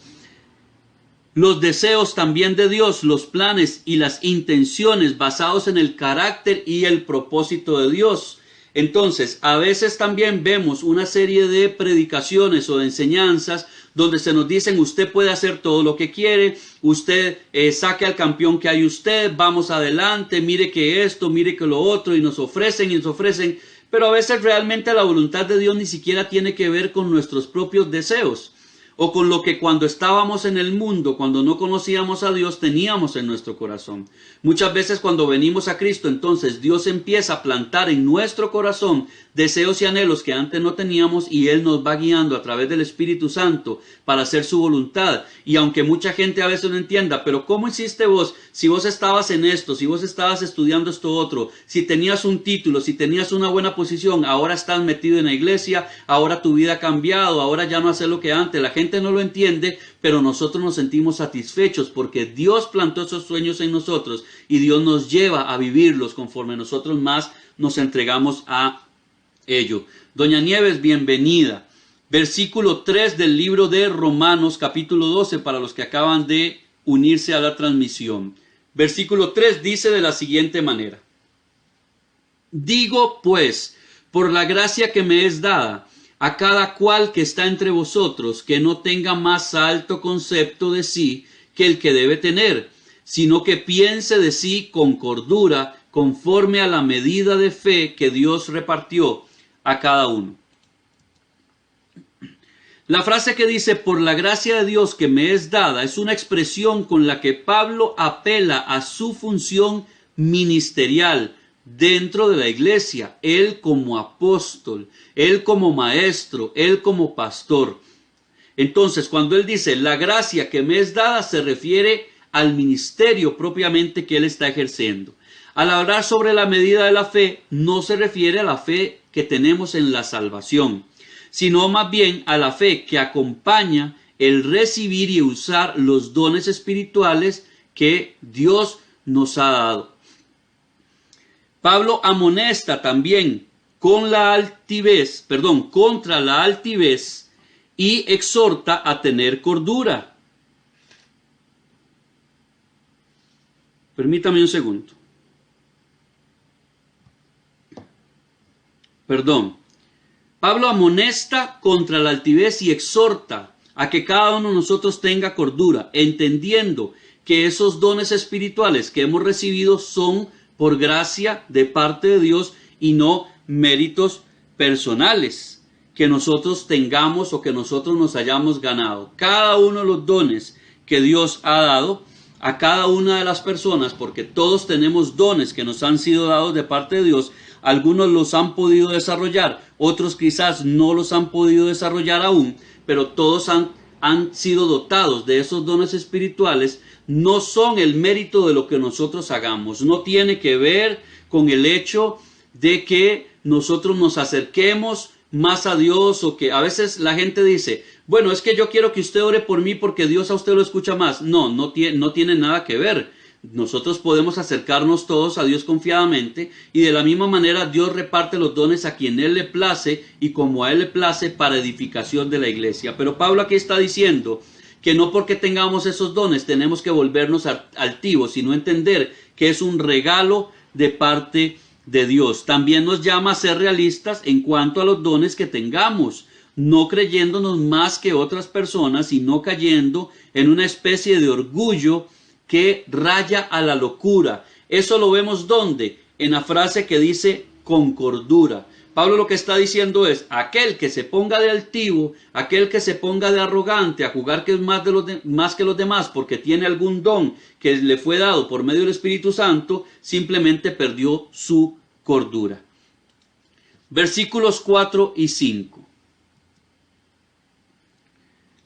Los deseos también de Dios, los planes y las intenciones basados en el carácter y el propósito de Dios. Entonces, a veces también vemos una serie de predicaciones o de enseñanzas donde se nos dicen, usted puede hacer todo lo que quiere, usted saque al campeón que hay usted, vamos adelante, mire que esto, mire que lo otro, y nos ofrecen, pero a veces realmente la voluntad de Dios ni siquiera tiene que ver con nuestros propios deseos. o con lo que cuando estábamos en el mundo, cuando no conocíamos a Dios, teníamos en nuestro corazón. Muchas veces cuando venimos a Cristo, entonces Dios empieza a plantar en nuestro corazón deseos y anhelos que antes no teníamos, y Él nos va guiando a través del Espíritu Santo para hacer su voluntad. Y aunque mucha gente a veces no entienda, pero ¿cómo hiciste vos? Si vos estabas en esto, si vos estabas estudiando esto otro, si tenías un título, si tenías una buena posición, ahora estás metido en la iglesia, ahora tu vida ha cambiado, ahora ya no haces lo que antes. La gente no lo entiende, pero nosotros nos sentimos satisfechos porque Dios plantó esos sueños en nosotros y Dios nos lleva a vivirlos conforme nosotros más nos entregamos a ello. Doña Nieves, bienvenida. Versículo 3 del libro de Romanos, capítulo 12, para los que acaban de unirse a la transmisión. Versículo 3 dice de la siguiente manera: digo pues, por la gracia que me es dada, a cada cual que está entre vosotros, que no tenga más alto concepto de sí que el que debe tener, sino que piense de sí con cordura, conforme a la medida de fe que Dios repartió a cada uno. La frase que dice, por la gracia de Dios que me es dada, es una expresión con la que Pablo apela a su función ministerial dentro de la iglesia, él como apóstol, él como maestro, él como pastor. Entonces, cuando él dice la gracia que me es dada, se refiere al ministerio propiamente que él está ejerciendo. Al hablar sobre la medida de la fe, no se refiere a la fe que tenemos en la salvación, sino más bien a la fe que acompaña el recibir y usar los dones espirituales que Dios nos ha dado. Pablo amonesta también contra la altivez y exhorta a tener cordura. Permítame un segundo. Pablo amonesta contra la altivez y exhorta a que cada uno de nosotros tenga cordura, entendiendo que esos dones espirituales que hemos recibido son por gracia de parte de Dios y no méritos personales que nosotros tengamos o que nosotros nos hayamos ganado. Cada uno de los dones que Dios ha dado a cada una de las personas, porque todos tenemos dones que nos han sido dados de parte de Dios. Algunos los han podido desarrollar, otros quizás no los han podido desarrollar aún, pero todos han sido dotados de esos dones espirituales. No son el mérito de lo que nosotros hagamos, no tiene que ver con el hecho de que nosotros nos acerquemos más a Dios, o que a veces la gente dice, bueno, es que yo quiero que usted ore por mí porque Dios a usted lo escucha más. No tiene nada que ver. Nosotros podemos acercarnos todos a Dios confiadamente, y de la misma manera Dios reparte los dones a quien Él le place y como a Él le place para edificación de la iglesia. Pero Pablo aquí está diciendo que no porque tengamos esos dones tenemos que volvernos altivos, sino entender que es un regalo de parte de Dios. También nos llama a ser realistas en cuanto a los dones que tengamos, no creyéndonos más que otras personas y no cayendo en una especie de orgullo que raya a la locura. Eso lo vemos ¿dónde? En la frase que dice con cordura. Pablo lo que está diciendo es, aquel que se ponga de altivo, aquel que se ponga de arrogante, a jugar que es más que los demás porque tiene algún don que le fue dado por medio del Espíritu Santo, simplemente perdió su cordura. Versículos 4 y 5.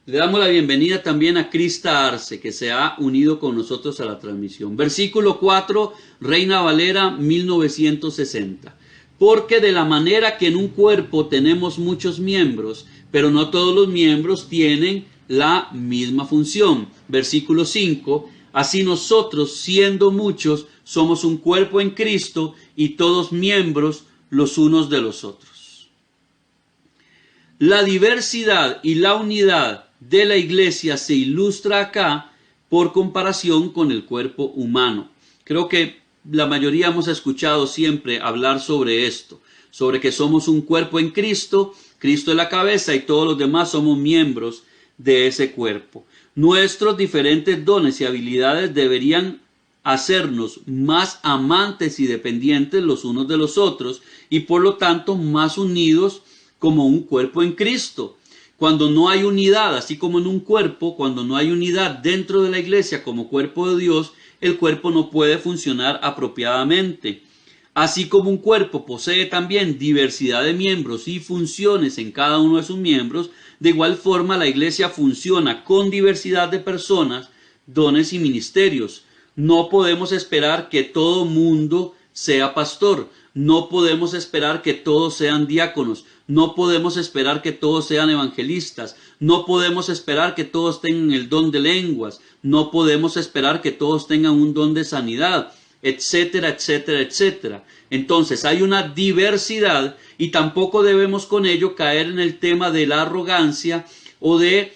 Le damos la bienvenida también a Krista Arce, que se ha unido con nosotros a la transmisión. Versículo 4, Reina Valera 1960. Porque de la manera que en un cuerpo tenemos muchos miembros, pero no todos los miembros tienen la misma función. Versículo 5, así nosotros, siendo muchos, somos un cuerpo en Cristo y todos miembros los unos de los otros. La diversidad y la unidad de la iglesia se ilustra acá por comparación con el cuerpo humano. Creo que la mayoría hemos escuchado siempre hablar sobre esto, sobre que somos un cuerpo en Cristo, Cristo es la cabeza y todos los demás somos miembros de ese cuerpo. Nuestros diferentes dones y habilidades deberían hacernos más amantes y dependientes los unos de los otros y por lo tanto más unidos como un cuerpo en Cristo. Cuando no hay unidad, así como en un cuerpo, cuando no hay unidad dentro de la iglesia como cuerpo de Dios, el cuerpo no puede funcionar apropiadamente. Así como un cuerpo posee también diversidad de miembros y funciones en cada uno de sus miembros, de igual forma la iglesia funciona con diversidad de personas, dones y ministerios. No podemos esperar que todo mundo sea pastor. No podemos esperar que todos sean diáconos. No podemos esperar que todos sean evangelistas. No podemos esperar que todos tengan el don de lenguas. No podemos esperar que todos tengan un don de sanidad, etcétera, etcétera, etcétera. Entonces hay una diversidad y tampoco debemos con ello caer en el tema de la arrogancia o de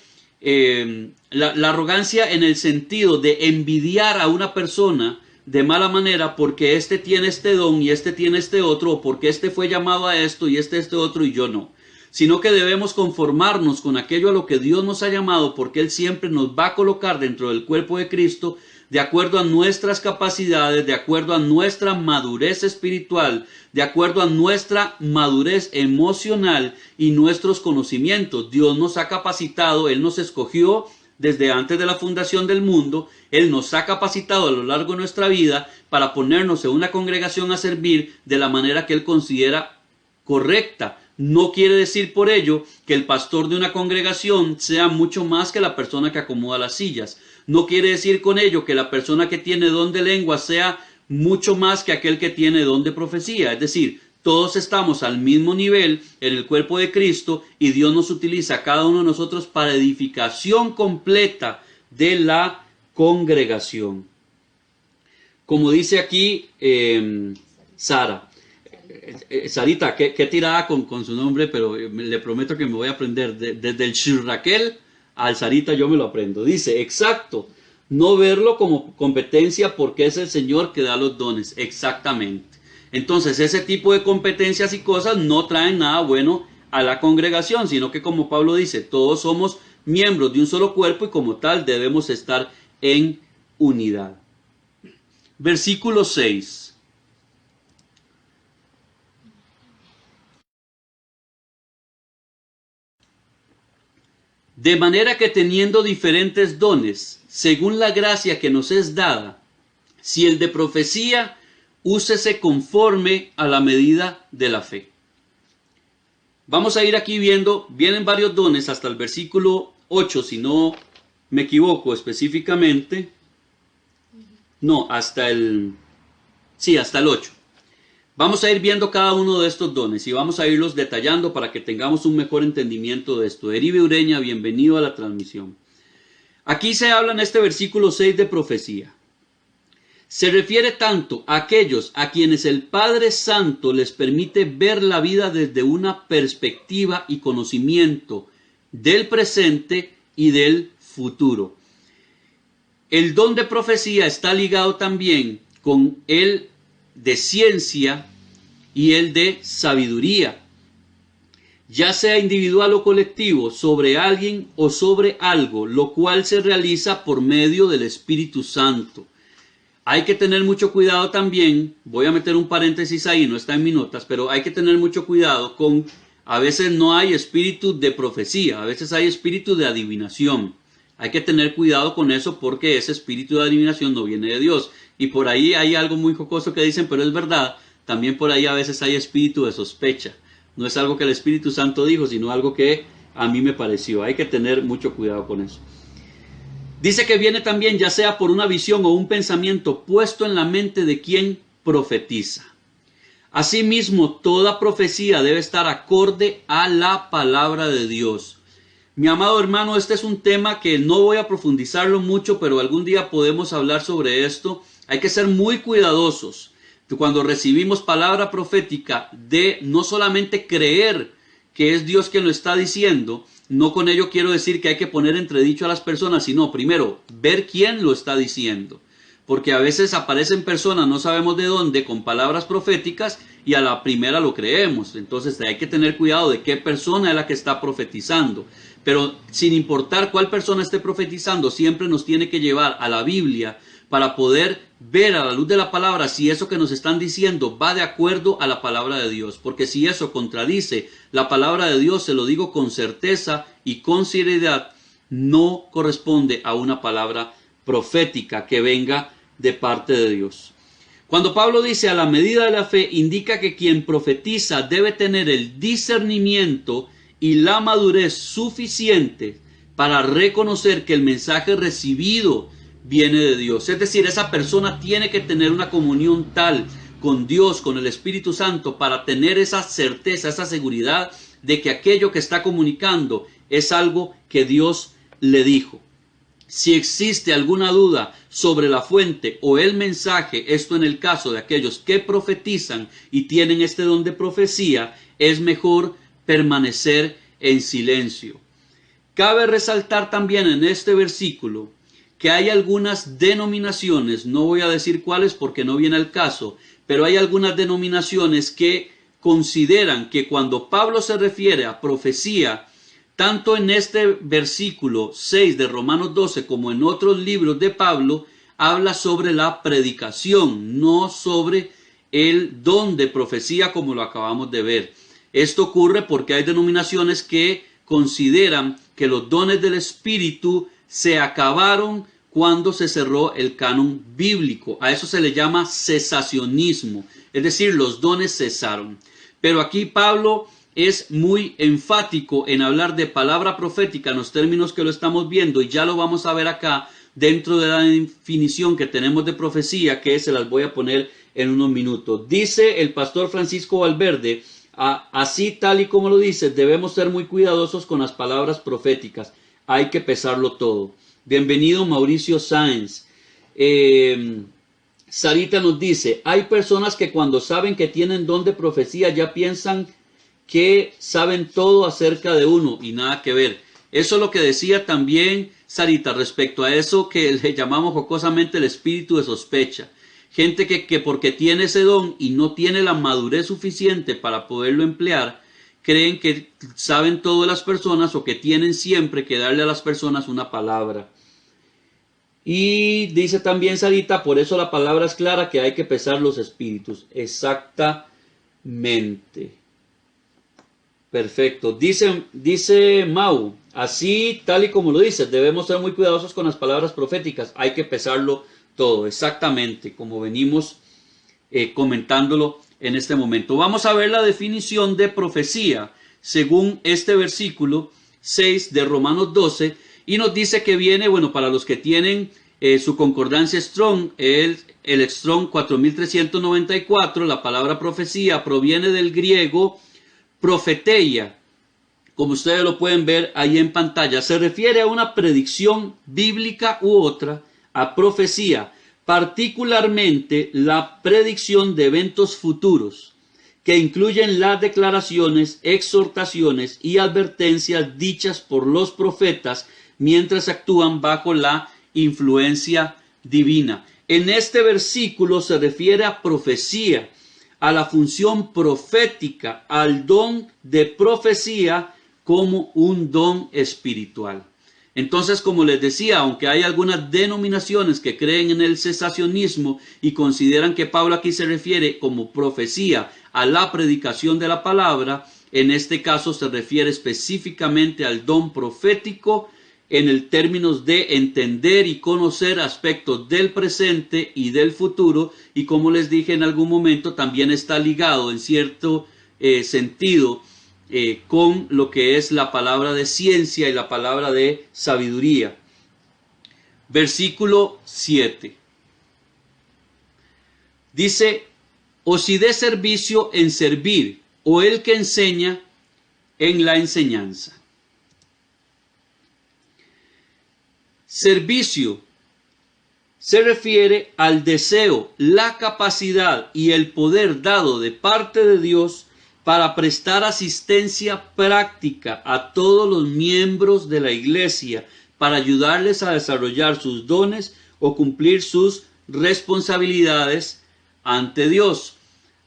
la arrogancia en el sentido de envidiar a una persona de mala manera porque éste tiene este don y éste tiene este otro, o porque éste fue llamado a esto y este otro y yo no. Sino que debemos conformarnos con aquello a lo que Dios nos ha llamado, porque Él siempre nos va a colocar dentro del cuerpo de Cristo de acuerdo a nuestras capacidades, de acuerdo a nuestra madurez espiritual, de acuerdo a nuestra madurez emocional y nuestros conocimientos. Dios nos ha capacitado, Él nos escogió desde antes de la fundación del mundo. Él nos ha capacitado a lo largo de nuestra vida para ponernos en una congregación a servir de la manera que Él considera correcta. No quiere decir por ello que el pastor de una congregación sea mucho más que la persona que acomoda las sillas. No quiere decir con ello que la persona que tiene don de lengua sea mucho más que aquel que tiene don de profecía. Es decir, todos estamos al mismo nivel en el cuerpo de Cristo y Dios nos utiliza a cada uno de nosotros para edificación completa de la congregación. Como dice aquí Sara. Sarita, qué tirada con su nombre, pero le prometo que me voy a aprender. Desde el Shirraquel al Sarita yo me lo aprendo. Dice, exacto, no verlo como competencia porque es el Señor que da los dones. Exactamente. Entonces ese tipo de competencias y cosas no traen nada bueno a la congregación, sino que como Pablo dice, todos somos miembros de un solo cuerpo y como tal debemos estar en unidad. Versículo 6. De manera que teniendo diferentes dones, según la gracia que nos es dada, si el de profecía, úsese conforme a la medida de la fe. Vamos a ir aquí viendo, vienen varios dones hasta el versículo 8, si no me equivoco específicamente. No, hasta el 8. Vamos a ir viendo cada uno de estos dones y vamos a irlos detallando para que tengamos un mejor entendimiento de esto. Eribe Ureña, bienvenido a la transmisión. Aquí se habla en este versículo 6 de profecía. Se refiere tanto a aquellos a quienes el Padre Santo les permite ver la vida desde una perspectiva y conocimiento del presente y del futuro. El don de profecía está ligado también con el de ciencia y el de sabiduría, ya sea individual o colectivo, sobre alguien o sobre algo, lo cual se realiza por medio del Espíritu Santo. Hay que tener mucho cuidado también, voy a meter un paréntesis ahí, no está en mis notas, pero hay que tener mucho cuidado con, a veces no hay espíritu de profecía, a veces hay espíritu de adivinación. Hay que tener cuidado con eso porque ese espíritu de adivinación no viene de Dios. Y por ahí hay algo muy jocoso que dicen, pero es verdad, también por ahí a veces hay espíritu de sospecha. No es algo que el Espíritu Santo dijo, sino algo que a mí me pareció. Hay que tener mucho cuidado con eso. Dice que viene también ya sea por una visión o un pensamiento puesto en la mente de quien profetiza. Asimismo, toda profecía debe estar acorde a la palabra de Dios. Mi amado hermano, este es un tema que no voy a profundizarlo mucho, pero algún día podemos hablar sobre esto. Hay que ser muy cuidadosos cuando recibimos palabra profética de no solamente creer que es Dios quien lo está diciendo. No con ello quiero decir que hay que poner entredicho a las personas, sino primero ver quién lo está diciendo. Porque a veces aparecen personas, no sabemos de dónde, con palabras proféticas y a la primera lo creemos. Entonces hay que tener cuidado de qué persona es la que está profetizando. Pero sin importar cuál persona esté profetizando, siempre nos tiene que llevar a la Biblia para poder ver a la luz de la palabra si eso que nos están diciendo va de acuerdo a la palabra de Dios. Porque si eso contradice la palabra de Dios, se lo digo con certeza y con seriedad no corresponde a una palabra profética que venga de parte de Dios. Cuando Pablo dice a la medida de la fe, indica que quien profetiza debe tener el discernimiento y la madurez suficiente para reconocer que el mensaje recibido viene de Dios. Es decir, esa persona tiene que tener una comunión tal con Dios, con el Espíritu Santo, para tener esa certeza, esa seguridad de que aquello que está comunicando es algo que Dios le dijo. Si existe alguna duda sobre la fuente o el mensaje, esto en el caso de aquellos que profetizan y tienen este don de profecía, es mejor permanecer en silencio. Cabe resaltar también en este versículo que hay algunas denominaciones, no voy a decir cuáles porque no viene al caso, pero hay algunas denominaciones que consideran que cuando Pablo se refiere a profecía, tanto en este versículo 6 de Romanos 12 como en otros libros de Pablo, habla sobre la predicación, no sobre el don de profecía como lo acabamos de ver. Esto ocurre porque hay denominaciones que consideran que los dones del Espíritu se acabaron cuando se cerró el canon bíblico. A eso se le llama cesacionismo, es decir, los dones cesaron. Pero aquí Pablo es muy enfático en hablar de palabra profética en los términos que lo estamos viendo, y ya lo vamos a ver acá dentro de la definición que tenemos de profecía, que se las voy a poner en unos minutos. Dice el pastor Francisco Valverde, así tal y como lo dice, debemos ser muy cuidadosos con las palabras proféticas, hay que pesarlo todo. Bienvenido Mauricio Sáenz. Sarita nos dice, hay personas que cuando saben que tienen don de profecía ya piensan que saben todo acerca de uno y nada que ver. Eso es lo que decía también Sarita respecto a eso que le llamamos jocosamente el espíritu de sospecha. Gente que porque tiene ese don y no tiene la madurez suficiente para poderlo emplear, creen que saben todo de las personas o que tienen siempre que darle a las personas una palabra. Y dice también Sarita, por eso la palabra es clara que hay que pesar los espíritus. Exactamente. Perfecto. Dice Mau, así tal y como lo dice, debemos ser muy cuidadosos con las palabras proféticas, hay que pesarlo todo, exactamente, como venimos comentándolo en este momento. Vamos a ver la definición de profecía, según este versículo 6 de Romanos 12, y nos dice que viene, bueno, para los que tienen su concordancia Strong, el Strong 4394, la palabra profecía proviene del griego profeteia, como ustedes lo pueden ver ahí en pantalla. Se refiere a una predicción bíblica u otra, a profecía, particularmente la predicción de eventos futuros, que incluyen las declaraciones, exhortaciones y advertencias dichas por los profetas mientras actúan bajo la influencia divina. En este versículo se refiere a profecía, a la función profética, al don de profecía como un don espiritual. Entonces, como les decía, aunque hay algunas denominaciones que creen en el cesacionismo y consideran que Pablo aquí se refiere como profecía a la predicación de la palabra, en este caso se refiere específicamente al don profético en el términos de entender y conocer aspectos del presente y del futuro, y como les dije en algún momento, también está ligado en cierto sentido con lo que es la palabra de ciencia y la palabra de sabiduría. Versículo 7. Dice, o si dé servicio en servir, o el que enseña en la enseñanza. Servicio se refiere al deseo, la capacidad y el poder dado de parte de Dios para prestar asistencia práctica a todos los miembros de la iglesia, para ayudarles a desarrollar sus dones o cumplir sus responsabilidades ante Dios.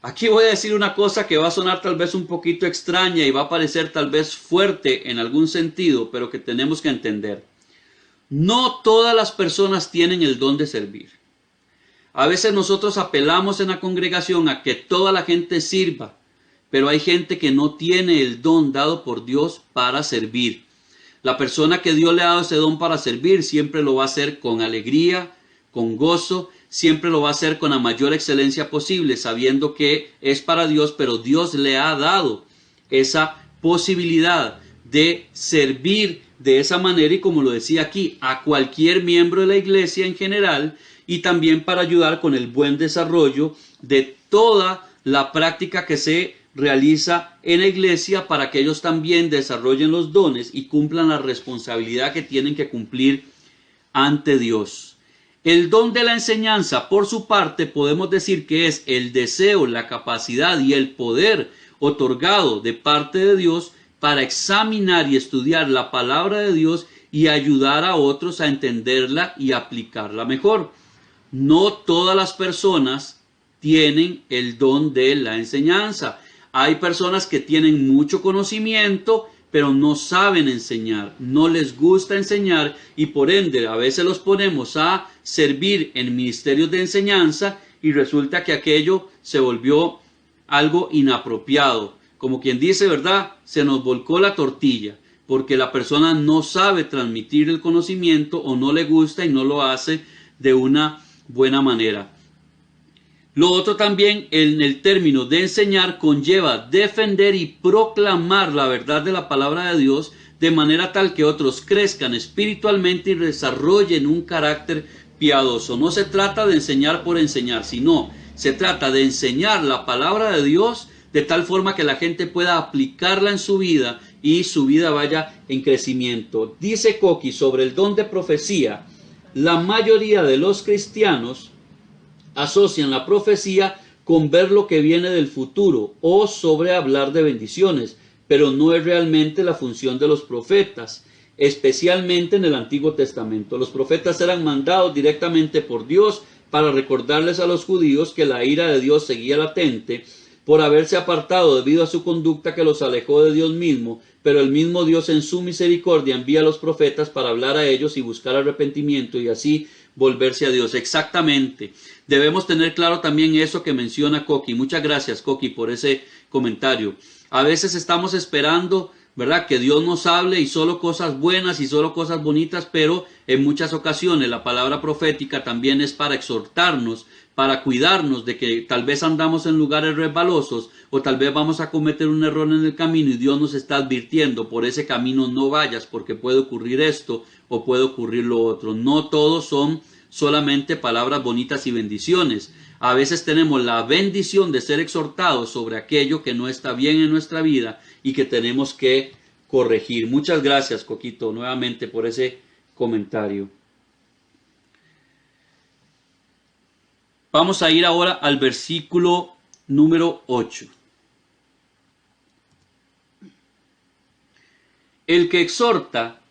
Aquí voy a decir una cosa que va a sonar tal vez un poquito extraña y va a parecer tal vez fuerte en algún sentido, pero que tenemos que entender. No todas las personas tienen el don de servir. A veces nosotros apelamos en la congregación a que toda la gente sirva, pero hay gente que no tiene el don dado por Dios para servir. La persona que Dios le ha dado ese don para servir siempre lo va a hacer con alegría, con gozo, siempre lo va a hacer con la mayor excelencia posible, sabiendo que es para Dios, pero Dios le ha dado esa posibilidad de servir de esa manera, y como lo decía aquí, a cualquier miembro de la iglesia en general, y también para ayudar con el buen desarrollo de toda la práctica que se realiza en la iglesia, para que ellos también desarrollen los dones y cumplan la responsabilidad que tienen que cumplir ante Dios. El don de la enseñanza, por su parte, podemos decir que es el deseo, la capacidad y el poder otorgado de parte de Dios para examinar y estudiar la palabra de Dios y ayudar a otros a entenderla y aplicarla mejor. No todas las personas tienen el don de la enseñanza. Hay personas que tienen mucho conocimiento, pero no saben enseñar, no les gusta enseñar, y por ende a veces los ponemos a servir en ministerios de enseñanza y resulta que aquello se volvió algo inapropiado. Como quien dice, ¿verdad? Se nos volcó la tortilla, porque la persona no sabe transmitir el conocimiento o no le gusta y no lo hace de una buena manera. Lo otro también, en el término de enseñar, conlleva defender y proclamar la verdad de la palabra de Dios de manera tal que otros crezcan espiritualmente y desarrollen un carácter piadoso. No se trata de enseñar por enseñar, sino se trata de enseñar la palabra de Dios de tal forma que la gente pueda aplicarla en su vida y su vida vaya en crecimiento. Dice Coqui sobre el don de profecía: la mayoría de los cristianos asocian la profecía con ver lo que viene del futuro o sobre hablar de bendiciones, pero no es realmente la función de los profetas, especialmente en el Antiguo Testamento. Los profetas eran mandados directamente por Dios para recordarles a los judíos que la ira de Dios seguía latente por haberse apartado debido a su conducta que los alejó de Dios mismo, pero el mismo Dios en su misericordia envía a los profetas para hablar a ellos y buscar arrepentimiento y así volverse a Dios. Exactamente. Debemos tener claro también eso que menciona Coqui. Muchas gracias, Coqui, por ese comentario. A veces estamos esperando, ¿verdad?, que Dios nos hable y solo cosas buenas y solo cosas bonitas, pero en muchas ocasiones la palabra profética también es para exhortarnos, para cuidarnos de que tal vez andamos en lugares resbalosos o tal vez vamos a cometer un error en el camino y Dios nos está advirtiendo: por ese camino no vayas porque puede ocurrir esto o puede ocurrir lo otro. No todos son solamente palabras bonitas y bendiciones. A veces tenemos la bendición de ser exhortados sobre aquello que no está bien en nuestra vida y que tenemos que corregir. Muchas gracias, Coquito, nuevamente por ese comentario. Vamos a ir ahora al versículo número 8. El que exhorta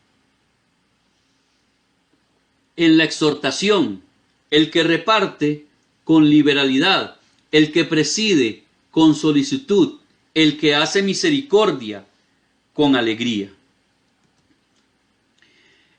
en la exhortación, el que reparte con liberalidad, el que preside con solicitud, el que hace misericordia con alegría.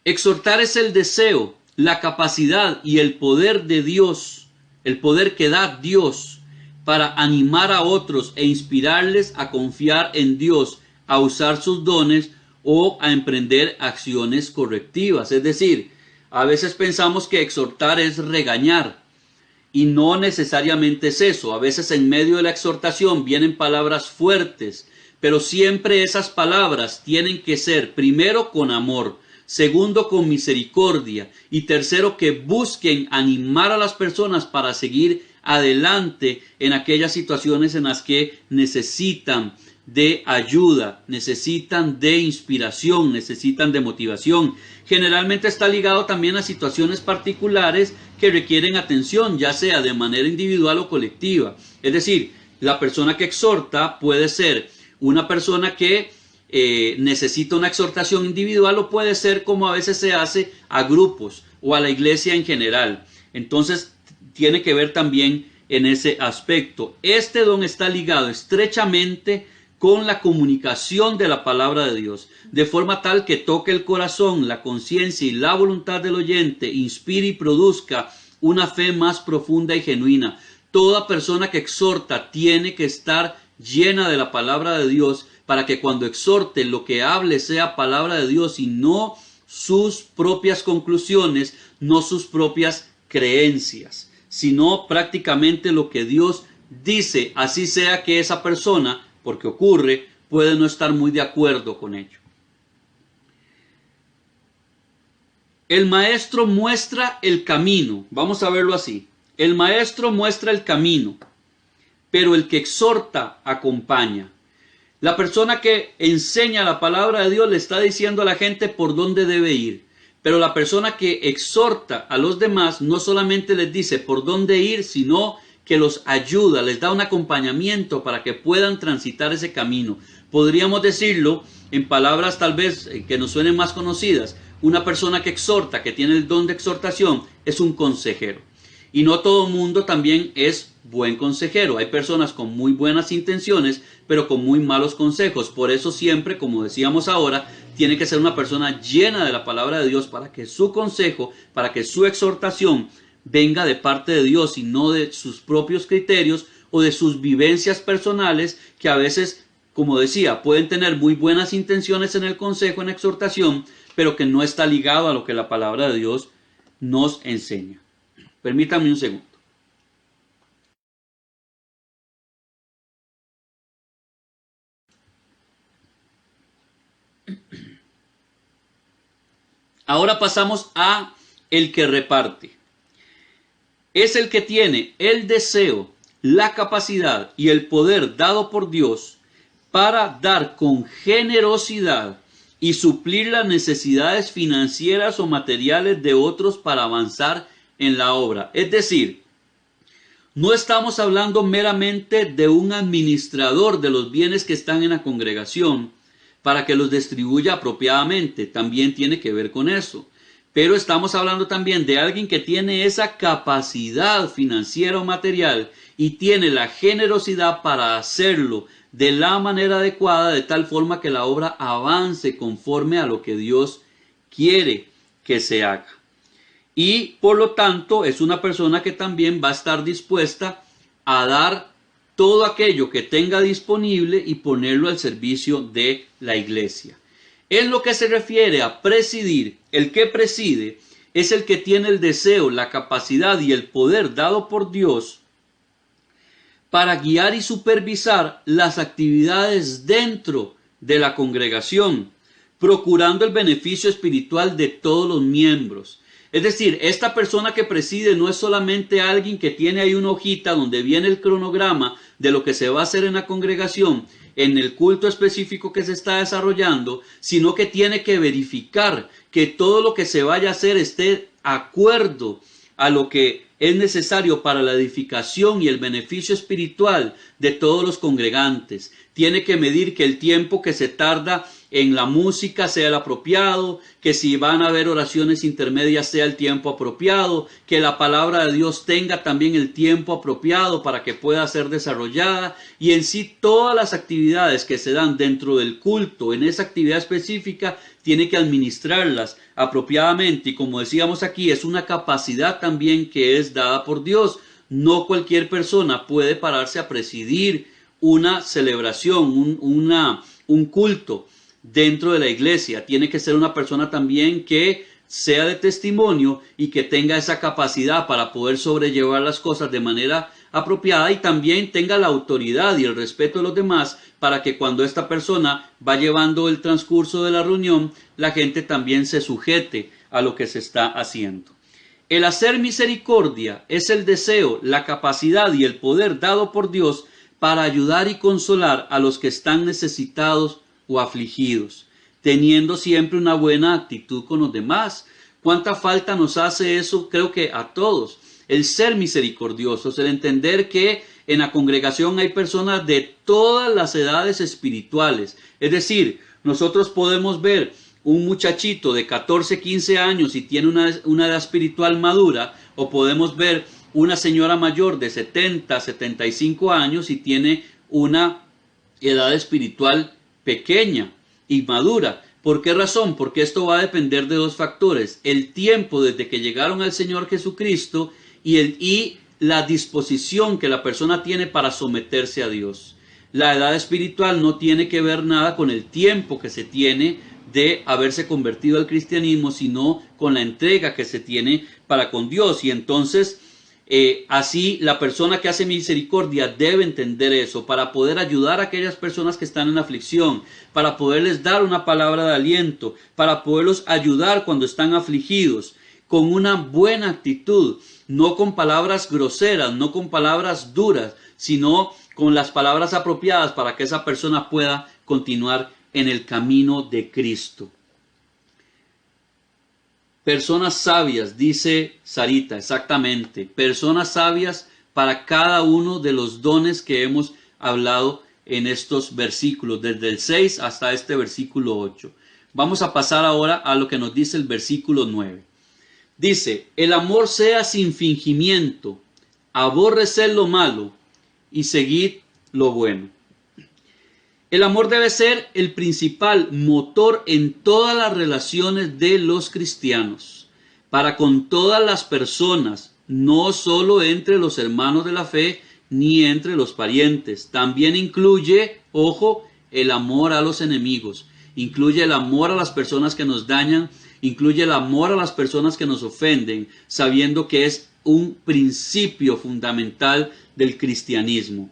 Exhortar es el deseo, la capacidad y el poder de Dios, el poder que da Dios para animar a otros e inspirarles a confiar en Dios, a usar sus dones o a emprender acciones correctivas. Es decir, a veces pensamos que exhortar es regañar y no necesariamente es eso. A veces en medio de la exhortación vienen palabras fuertes, pero siempre esas palabras tienen que ser, primero, con amor, segundo, con misericordia y tercero, que busquen animar a las personas para seguir adelante en aquellas situaciones en las que necesitan de ayuda, necesitan de inspiración, necesitan de motivación. Generalmente está ligado también a situaciones particulares que requieren atención, ya sea de manera individual o colectiva. Es decir, la persona que exhorta puede ser una persona que necesita una exhortación individual, o puede ser, como a veces se hace, a grupos o a la iglesia en general. Entonces tiene que ver también en ese aspecto. Este don está ligado estrechamente con la comunicación de la palabra de Dios, de forma tal que toque el corazón, la conciencia y la voluntad del oyente, inspire y produzca una fe más profunda y genuina. Toda persona que exhorta tiene que estar llena de la palabra de Dios, para que cuando exhorte lo que hable sea palabra de Dios y no sus propias conclusiones, no sus propias creencias, sino prácticamente lo que Dios dice, así sea que esa persona, porque ocurre, puede no estar muy de acuerdo con ello. El maestro muestra el camino, vamos a verlo así. El maestro muestra el camino, pero el que exhorta acompaña. La persona que enseña la palabra de Dios le está diciendo a la gente por dónde debe ir. Pero la persona que exhorta a los demás no solamente les dice por dónde ir, sino que los ayuda, les da un acompañamiento para que puedan transitar ese camino. Podríamos decirlo en palabras tal vez que nos suenen más conocidas. Una persona que exhorta, que tiene el don de exhortación, es un consejero. Y no todo mundo también es buen consejero. Hay personas con muy buenas intenciones, pero con muy malos consejos. Por eso siempre, como decíamos ahora, tiene que ser una persona llena de la palabra de Dios para que su consejo, para que su exhortación venga de parte de Dios y no de sus propios criterios o de sus vivencias personales, que a veces, como decía, pueden tener muy buenas intenciones en el consejo, en exhortación, pero que no está ligado a lo que la palabra de Dios nos enseña. Permítanme un segundo. Ahora pasamos a el que reparte. Es el que tiene el deseo, la capacidad y el poder dado por Dios para dar con generosidad y suplir las necesidades financieras o materiales de otros para avanzar en la obra. Es decir, no estamos hablando meramente de un administrador de los bienes que están en la congregación para que los distribuya apropiadamente. También tiene que ver con eso. Pero estamos hablando también de alguien que tiene esa capacidad financiera o material y tiene la generosidad para hacerlo de la manera adecuada, de tal forma que la obra avance conforme a lo que Dios quiere que se haga. Y por lo tanto es una persona que también va a estar dispuesta a dar todo aquello que tenga disponible y ponerlo al servicio de la iglesia. En lo que se refiere a presidir, el que preside es el que tiene el deseo, la capacidad y el poder dado por Dios para guiar y supervisar las actividades dentro de la congregación, procurando el beneficio espiritual de todos los miembros. Es decir, esta persona que preside no es solamente alguien que tiene ahí una hojita donde viene el cronograma de lo que se va a hacer en la congregación, en el culto específico que se está desarrollando, sino que tiene que verificar que todo lo que se vaya a hacer esté de acuerdo a lo que es necesario para la edificación y el beneficio espiritual de todos los congregantes. Tiene que medir que el tiempo que se tarda en la música sea el apropiado, que si van a haber oraciones intermedias sea el tiempo apropiado, que la palabra de Dios tenga también el tiempo apropiado para que pueda ser desarrollada, y en sí todas las actividades que se dan dentro del culto, en esa actividad específica, tiene que administrarlas apropiadamente, y como decíamos aquí, es una capacidad también que es dada por Dios. No cualquier persona puede pararse a presidir una celebración, un culto dentro de la iglesia. Tiene que ser una persona también que sea de testimonio y que tenga esa capacidad para poder sobrellevar las cosas de manera apropiada, y también tenga la autoridad y el respeto de los demás para que cuando esta persona va llevando el transcurso de la reunión, la gente también se sujete a lo que se está haciendo. El hacer misericordia es el deseo, la capacidad y el poder dado por Dios para ayudar y consolar a los que están necesitados o afligidos, teniendo siempre una buena actitud con los demás. ¿Cuánta falta nos hace eso? Creo que a todos. El ser misericordiosos, el entender que en la congregación hay personas de todas las edades espirituales. Es decir, nosotros podemos ver un muchachito de 14, 15 años y tiene una edad espiritual madura, o podemos ver una señora mayor de 70, 75 años y tiene una edad espiritual pequeña y madura. ¿Por qué razón? Porque esto va a depender de dos factores: el tiempo desde que llegaron al Señor Jesucristo y la disposición que la persona tiene para someterse a Dios. La edad espiritual no tiene que ver nada con el tiempo que se tiene de haberse convertido al cristianismo, sino con la entrega que se tiene para con Dios. Y entonces, así la persona que hace misericordia debe entender eso, para poder ayudar a aquellas personas que están en aflicción, para poderles dar una palabra de aliento, para poderlos ayudar cuando están afligidos, con una buena actitud, no con palabras groseras, no con palabras duras, sino con las palabras apropiadas para que esa persona pueda continuar en el camino de Cristo. Personas sabias, dice Sarita, exactamente. Personas sabias para cada uno de los dones que hemos hablado en estos versículos, desde el 6 hasta este versículo 8. Vamos a pasar ahora a lo que nos dice el versículo 9. Dice, el amor sea sin fingimiento, aborreced lo malo y seguid lo bueno. El amor debe ser el principal motor en todas las relaciones de los cristianos, para con todas las personas, no solo entre los hermanos de la fe, ni entre los parientes. También incluye, ojo, el amor a los enemigos, incluye el amor a las personas que nos dañan, incluye el amor a las personas que nos ofenden, sabiendo que es un principio fundamental del cristianismo.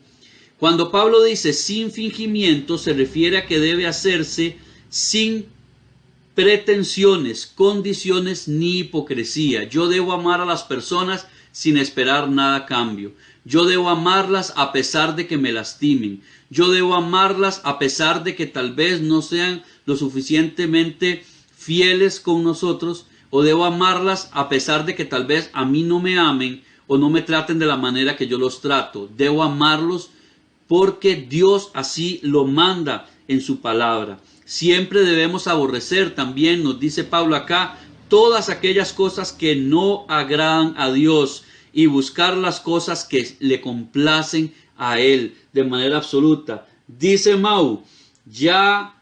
Cuando Pablo dice sin fingimiento, se refiere a que debe hacerse sin pretensiones, condiciones ni hipocresía. Yo debo amar a las personas sin esperar nada a cambio. Yo debo amarlas a pesar de que me lastimen. Yo debo amarlas a pesar de que tal vez no sean lo suficientemente fieles con nosotros, o debo amarlas a pesar de que tal vez a mí no me amen o no me traten de la manera que yo los trato. Debo amarlos porque Dios así lo manda en su palabra. Siempre debemos aborrecer también, nos dice Pablo acá, todas aquellas cosas que no agradan a Dios y buscar las cosas que le complacen a Él de manera absoluta. Dice Mau, ya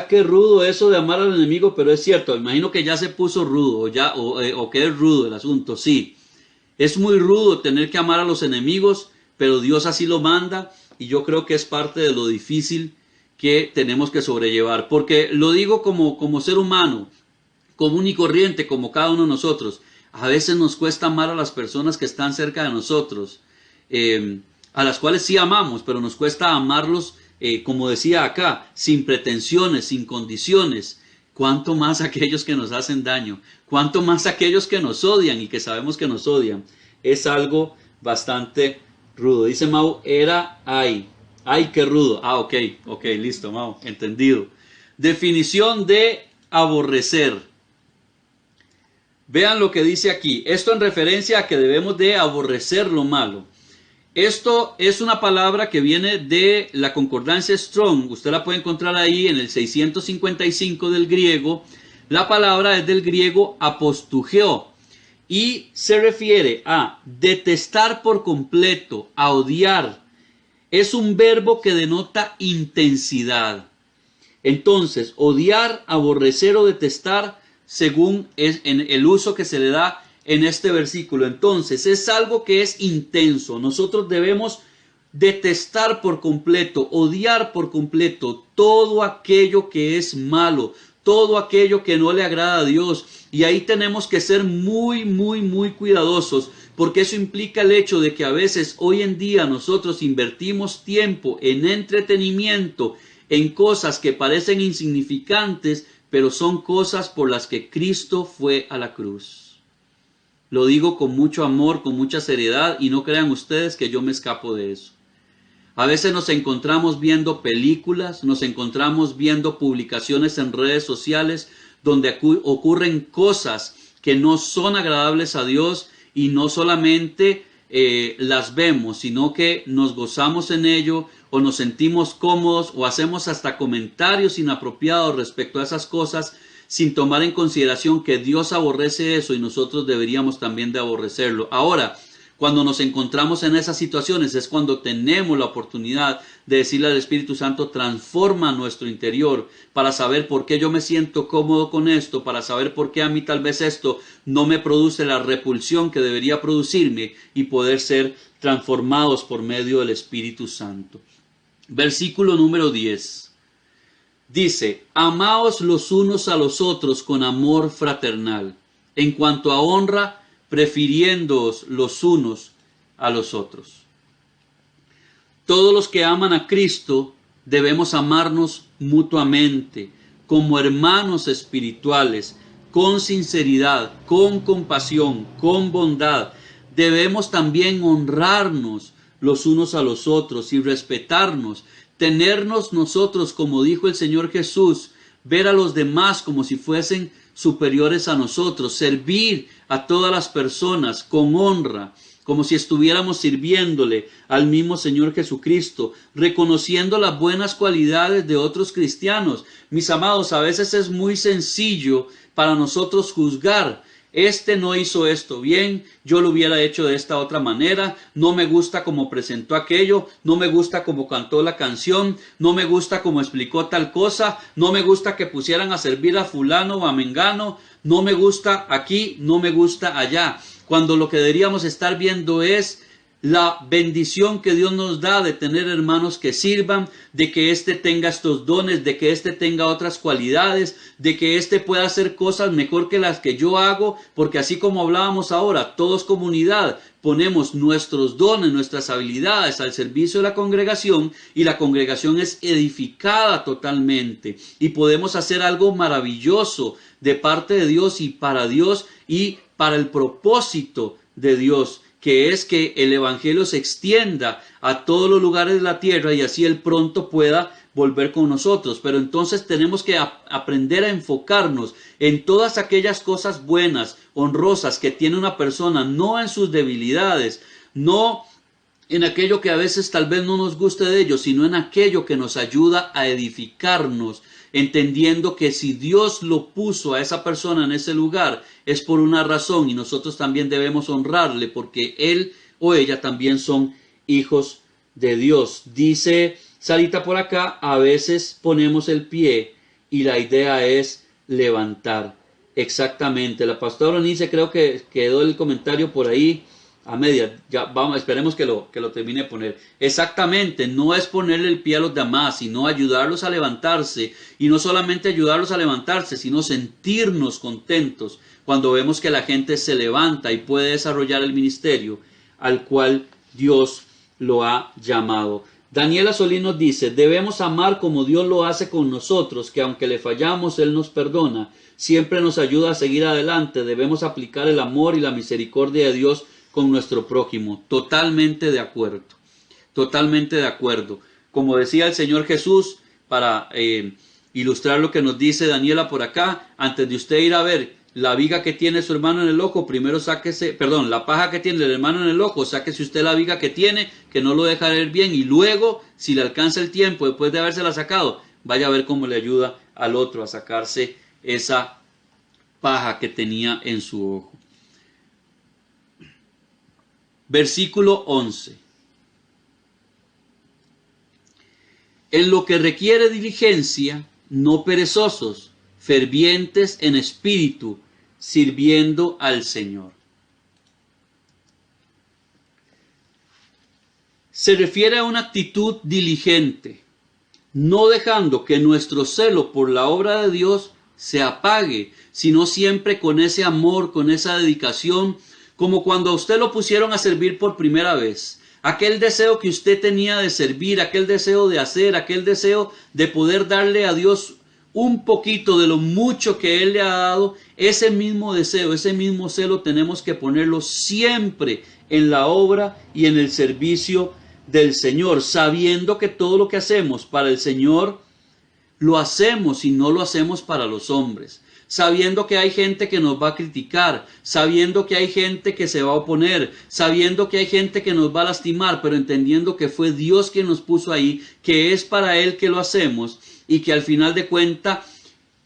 que rudo eso de amar al enemigo, pero es cierto, me imagino que ya se puso rudo o que es rudo el asunto, sí. Es muy rudo tener que amar a los enemigos, pero Dios así lo manda y yo creo que es parte de lo difícil que tenemos que sobrellevar. Porque lo digo como ser humano, común y corriente, como cada uno de nosotros. A veces nos cuesta amar a las personas que están cerca de nosotros, a las cuales sí amamos, pero nos cuesta amarlos, como decía acá, sin pretensiones, sin condiciones. Cuánto más aquellos que nos hacen daño, cuánto más aquellos que nos odian y que sabemos que nos odian. Es algo bastante rudo. Dice Mau, ay, qué rudo. Ok, listo, Mau, entendido. Definición de aborrecer. Vean lo que dice aquí. Esto en referencia a que debemos de aborrecer lo malo. Esto es una palabra que viene de la concordancia Strong. Usted la puede encontrar ahí en el 655 del griego. La palabra es del griego apostugeo y se refiere a detestar por completo, a odiar. Es un verbo que denota intensidad. Entonces, odiar, aborrecer o detestar, según es en el uso que se le da en este versículo. Entonces es algo que es intenso. Nosotros debemos detestar por completo, odiar por completo todo aquello que es malo, todo aquello que no le agrada a Dios. Y ahí tenemos que ser muy cuidadosos, porque eso implica el hecho de que a veces hoy en día nosotros invertimos tiempo en entretenimiento, en cosas que parecen insignificantes, pero son cosas por las que Cristo fue a la cruz. Lo digo con mucho amor, con mucha seriedad, y no crean ustedes que yo me escapo de eso. A veces nos encontramos viendo películas, nos encontramos viendo publicaciones en redes sociales donde ocurren cosas que no son agradables a Dios, y no solamente las vemos, sino que nos gozamos en ello, o nos sentimos cómodos, o hacemos hasta comentarios inapropiados respecto a esas cosas, sin tomar en consideración que Dios aborrece eso y nosotros deberíamos también de aborrecerlo. Ahora, Cuando nos encontramos en esas situaciones es cuando tenemos la oportunidad de decirle al Espíritu Santo, transforma nuestro interior para saber por qué yo me siento cómodo con esto, para saber por qué a mí tal vez esto no me produce la repulsión que debería producirme y poder ser transformados por medio del Espíritu Santo. Versículo número 10. Dice, amaos los unos a los otros con amor fraternal, en cuanto a honra, prefiriéndoos los unos a los otros. Todos los que aman a Cristo debemos amarnos mutuamente, como hermanos espirituales, con sinceridad, con compasión, con bondad. Debemos también honrarnos los unos a los otros y respetarnos, tenernos nosotros, como dijo el Señor Jesús, ver a los demás como si fuesen superiores a nosotros, servir a todas las personas con honra, como si estuviéramos sirviéndole al mismo Señor Jesucristo, reconociendo las buenas cualidades de otros cristianos. Mis amados, a veces es muy sencillo para nosotros juzgar. Este no hizo esto bien, yo lo hubiera hecho de esta otra manera, no me gusta cómo presentó aquello, no me gusta cómo cantó la canción, no me gusta cómo explicó tal cosa, no me gusta que pusieran a servir a fulano o a mengano, no me gusta aquí, no me gusta allá. Cuando lo que deberíamos estar viendo es la bendición que Dios nos da de tener hermanos que sirvan, de que éste tenga estos dones, de que éste tenga otras cualidades, de que éste pueda hacer cosas mejor que las que yo hago, porque así como hablábamos ahora, todos comunidad, ponemos nuestros dones, nuestras habilidades al servicio de la congregación y la congregación es edificada totalmente y podemos hacer algo maravilloso de parte de Dios y para el propósito de Dios, que es que el evangelio se extienda a todos los lugares de la tierra y así Él pronto pueda volver con nosotros. Pero entonces tenemos que aprender a enfocarnos en todas aquellas cosas buenas, honrosas que tiene una persona, no en sus debilidades, no en aquello que a veces tal vez no nos guste de ellos, sino en aquello que nos ayuda a edificarnos, entendiendo que si Dios lo puso a esa persona en ese lugar es por una razón y nosotros también debemos honrarle porque él o ella también son hijos de Dios. Dice Sarita por acá, a veces ponemos el pie y la idea es levantar. Exactamente, la pastora Onice creo que quedó el comentario por ahí a media, ya vamos, esperemos que lo termine de poner. Exactamente, no es ponerle el pie a los demás, sino ayudarlos a levantarse, y no solamente ayudarlos a levantarse, sino sentirnos contentos cuando vemos que la gente se levanta y puede desarrollar el ministerio al cual Dios lo ha llamado. Daniela Solís nos dice, debemos amar como Dios lo hace con nosotros, que aunque le fallamos, Él nos perdona, siempre nos ayuda a seguir adelante, debemos aplicar el amor y la misericordia de Dios con nuestro prójimo. Totalmente de acuerdo, totalmente de acuerdo. Como decía el Señor Jesús, para ilustrar lo que nos dice Daniela por acá, antes de usted ir a ver la viga que tiene su hermano en el ojo, primero la paja que tiene el hermano en el ojo, sáquese usted la viga que tiene, que no lo deja ver bien, y luego, si le alcanza el tiempo, después de habérsela sacado, vaya a ver cómo le ayuda al otro a sacarse esa paja que tenía en su ojo. Versículo 11. En lo que requiere diligencia, no perezosos, fervientes en espíritu, sirviendo al Señor. Se refiere a una actitud diligente, no dejando que nuestro celo por la obra de Dios se apague, sino siempre con ese amor, con esa dedicación, como cuando a usted lo pusieron a servir por primera vez. Aquel deseo que usted tenía de servir, aquel deseo de hacer, aquel deseo de poder darle a Dios un poquito de lo mucho que Él le ha dado, ese mismo deseo, ese mismo celo tenemos que ponerlo siempre en la obra y en el servicio del Señor, sabiendo que todo lo que hacemos para el Señor lo hacemos y no lo hacemos para los hombres. Sabiendo que hay gente que nos va a criticar, sabiendo que hay gente que se va a oponer, sabiendo que hay gente que nos va a lastimar, pero entendiendo que fue Dios quien nos puso ahí, que es para Él que lo hacemos y que al final de cuentas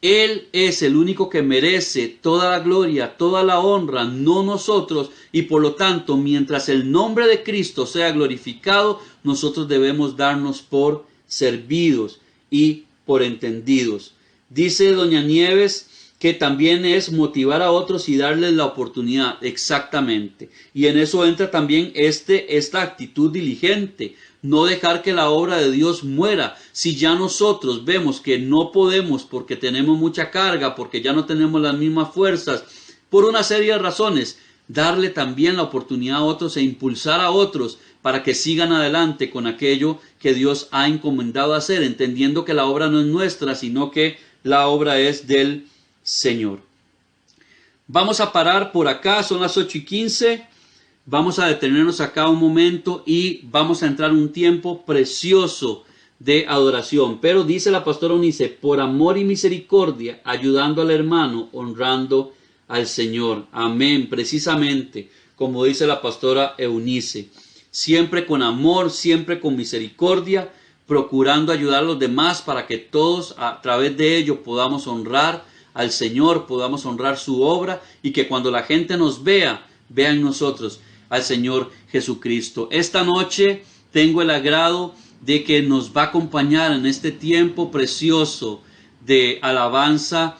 Él es el único que merece toda la gloria, toda la honra, no nosotros, y por lo tanto, mientras el nombre de Cristo sea glorificado, nosotros debemos darnos por servidos y por entendidos. Dice doña Nieves que también es motivar a otros y darles la oportunidad, exactamente. Y en eso entra también esta actitud diligente, no dejar que la obra de Dios muera. Si ya nosotros vemos que no podemos porque tenemos mucha carga, porque ya no tenemos las mismas fuerzas, por una serie de razones, darle también la oportunidad a otros e impulsar a otros para que sigan adelante con aquello que Dios ha encomendado hacer, entendiendo que la obra no es nuestra, sino que la obra es del Señor. Vamos a parar por acá, son las 8:15. Vamos a detenernos acá un momento y vamos a entrar en un tiempo precioso de adoración. Pero dice la pastora Eunice, por amor y misericordia, ayudando al hermano, honrando al Señor. Amén, precisamente como dice la pastora Eunice. Siempre con amor, siempre con misericordia, procurando ayudar a los demás para que todos a través de ello podamos honrar al Señor, podamos honrar su obra y que cuando la gente nos vea, vea en nosotros al Señor Jesucristo. Esta noche tengo el agrado de que nos va a acompañar en este tiempo precioso de alabanza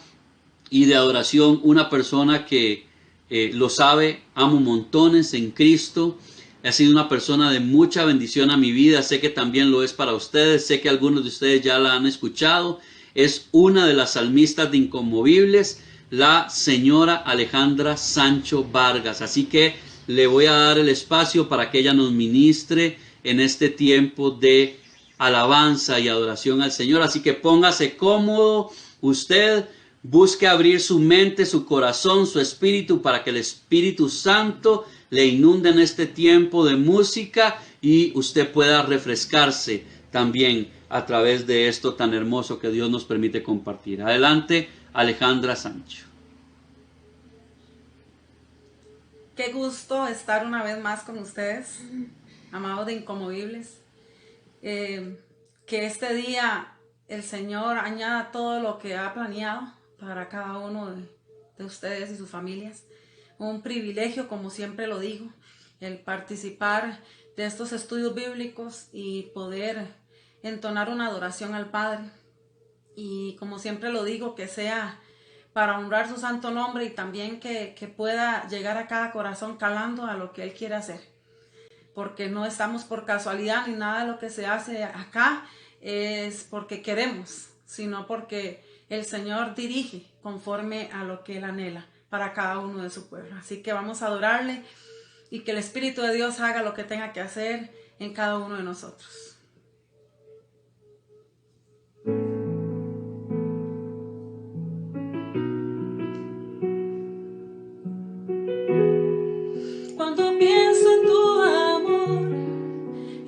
y de adoración una persona que lo sabe, amo montones en Cristo. Ha sido una persona de mucha bendición a mi vida. Sé que también lo es para ustedes. Sé que algunos de ustedes ya la han escuchado. Es una de las salmistas de Inconmovibles, la señora Alejandra Sancho Vargas. Así que le voy a dar el espacio para que ella nos ministre en este tiempo de alabanza y adoración al Señor. Así que póngase cómodo. Usted busque abrir su mente, su corazón, su espíritu para que el Espíritu Santo le inunde en este tiempo de música y usted pueda refrescarse también a través de esto tan hermoso que Dios nos permite compartir. Adelante, Alejandra Sancho. Qué gusto estar una vez más con ustedes, amados de Inconmovibles. Que este día el Señor añada todo lo que ha planeado para cada uno de ustedes y sus familias. Un privilegio, como siempre lo digo, el participar de estos estudios bíblicos y poder entonar una adoración al Padre. Y como siempre lo digo, que sea para honrar su santo nombre y también que pueda llegar a cada corazón calando a lo que Él quiere hacer. Porque no estamos por casualidad ni nada de lo que se hace acá es porque queremos, sino porque el Señor dirige conforme a lo que Él anhela para cada uno de su pueblo. Así que vamos a adorarle y que el Espíritu de Dios haga lo que tenga que hacer en cada uno de nosotros. Cuando pienso en tu amor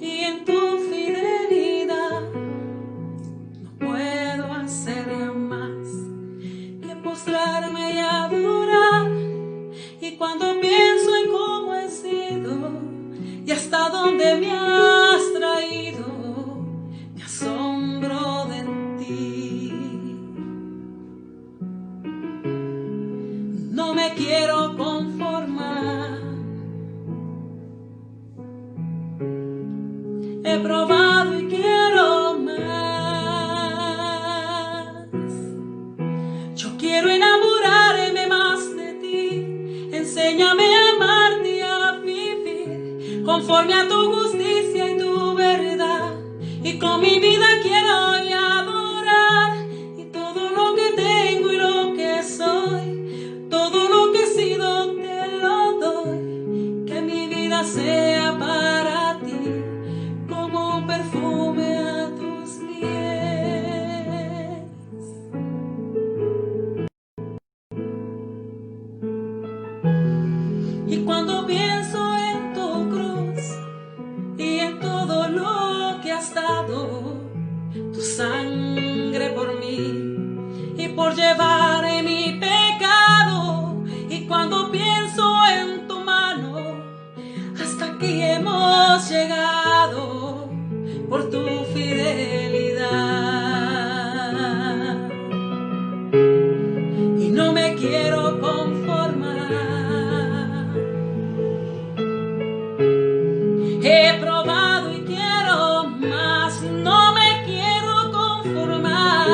y en tu fidelidad, no puedo hacer más que postrarme y adorar. Y cuando pienso en cómo he sido y hasta dónde me has traído, me asombro de ti. No me quiero conformar. He probado y quiero más. Yo quiero enamorarme más de ti. Enséñame a amarte y a vivir conforme a tu justicia y tu verdad. Y con mi vida quiero adorar. Y todo lo que tengo y lo que soy, todo lo que he sido te lo doy. Que mi vida sea para ti como un perfume a tus pies. Y cuando pienso en tu cruz y en todo lo que has dado, tu sangre por mí y por llevar mi pecado, y cuando pienso en tu mano, hasta aquí hemos llegado por tu fidelidad. He probado y quiero más, no me quiero conformar,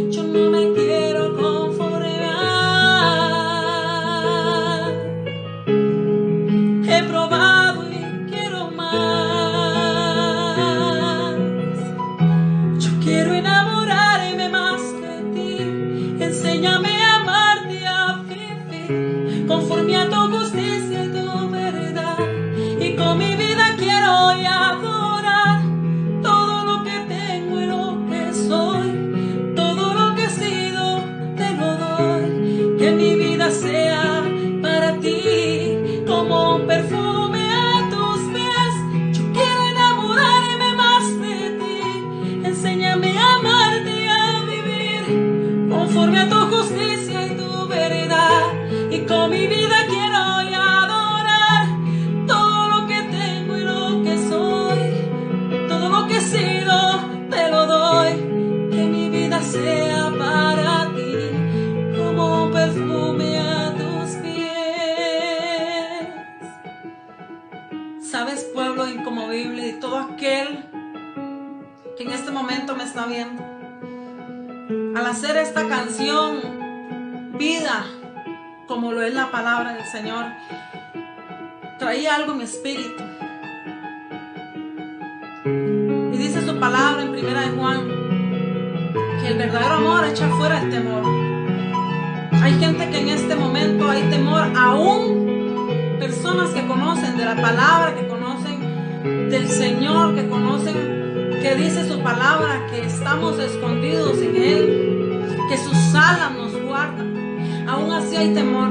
yo no me quiero conformar. He probado y quiero más, yo quiero enamorarme más de ti, enséñame a amarte, a vivir conforme a tu justicia y tu verdad, y con mi vida quiero adorar todo lo que tengo y lo que soy, todo lo que he sido te lo doy, que mi vida sea para ti como un perfume a tus pies. Yo quiero enamorarme más de ti, enséñame a amarte y a vivir conforme a tu justicia y tu verdad, y con mi vida quiero adorar todo lo que tengo y lo que soy, todo lo que he sido te lo doy, que mi vida sea para ti como un perfume a tus pies. Sabes, pueblo inconmovible, y todo aquel que en este momento me está viendo, al hacer esta canción, vida, como lo es la palabra del Señor, traía algo en mi espíritu. Y dice su palabra en 1 de Juan, que el verdadero amor echa fuera el temor. Hay gente que en este momento hay temor, aún personas que conocen de la palabra, que conocen del Señor, que conocen que dice su palabra, que estamos escondidos en Él, que sus alas nos guardan. Aún así hay temor.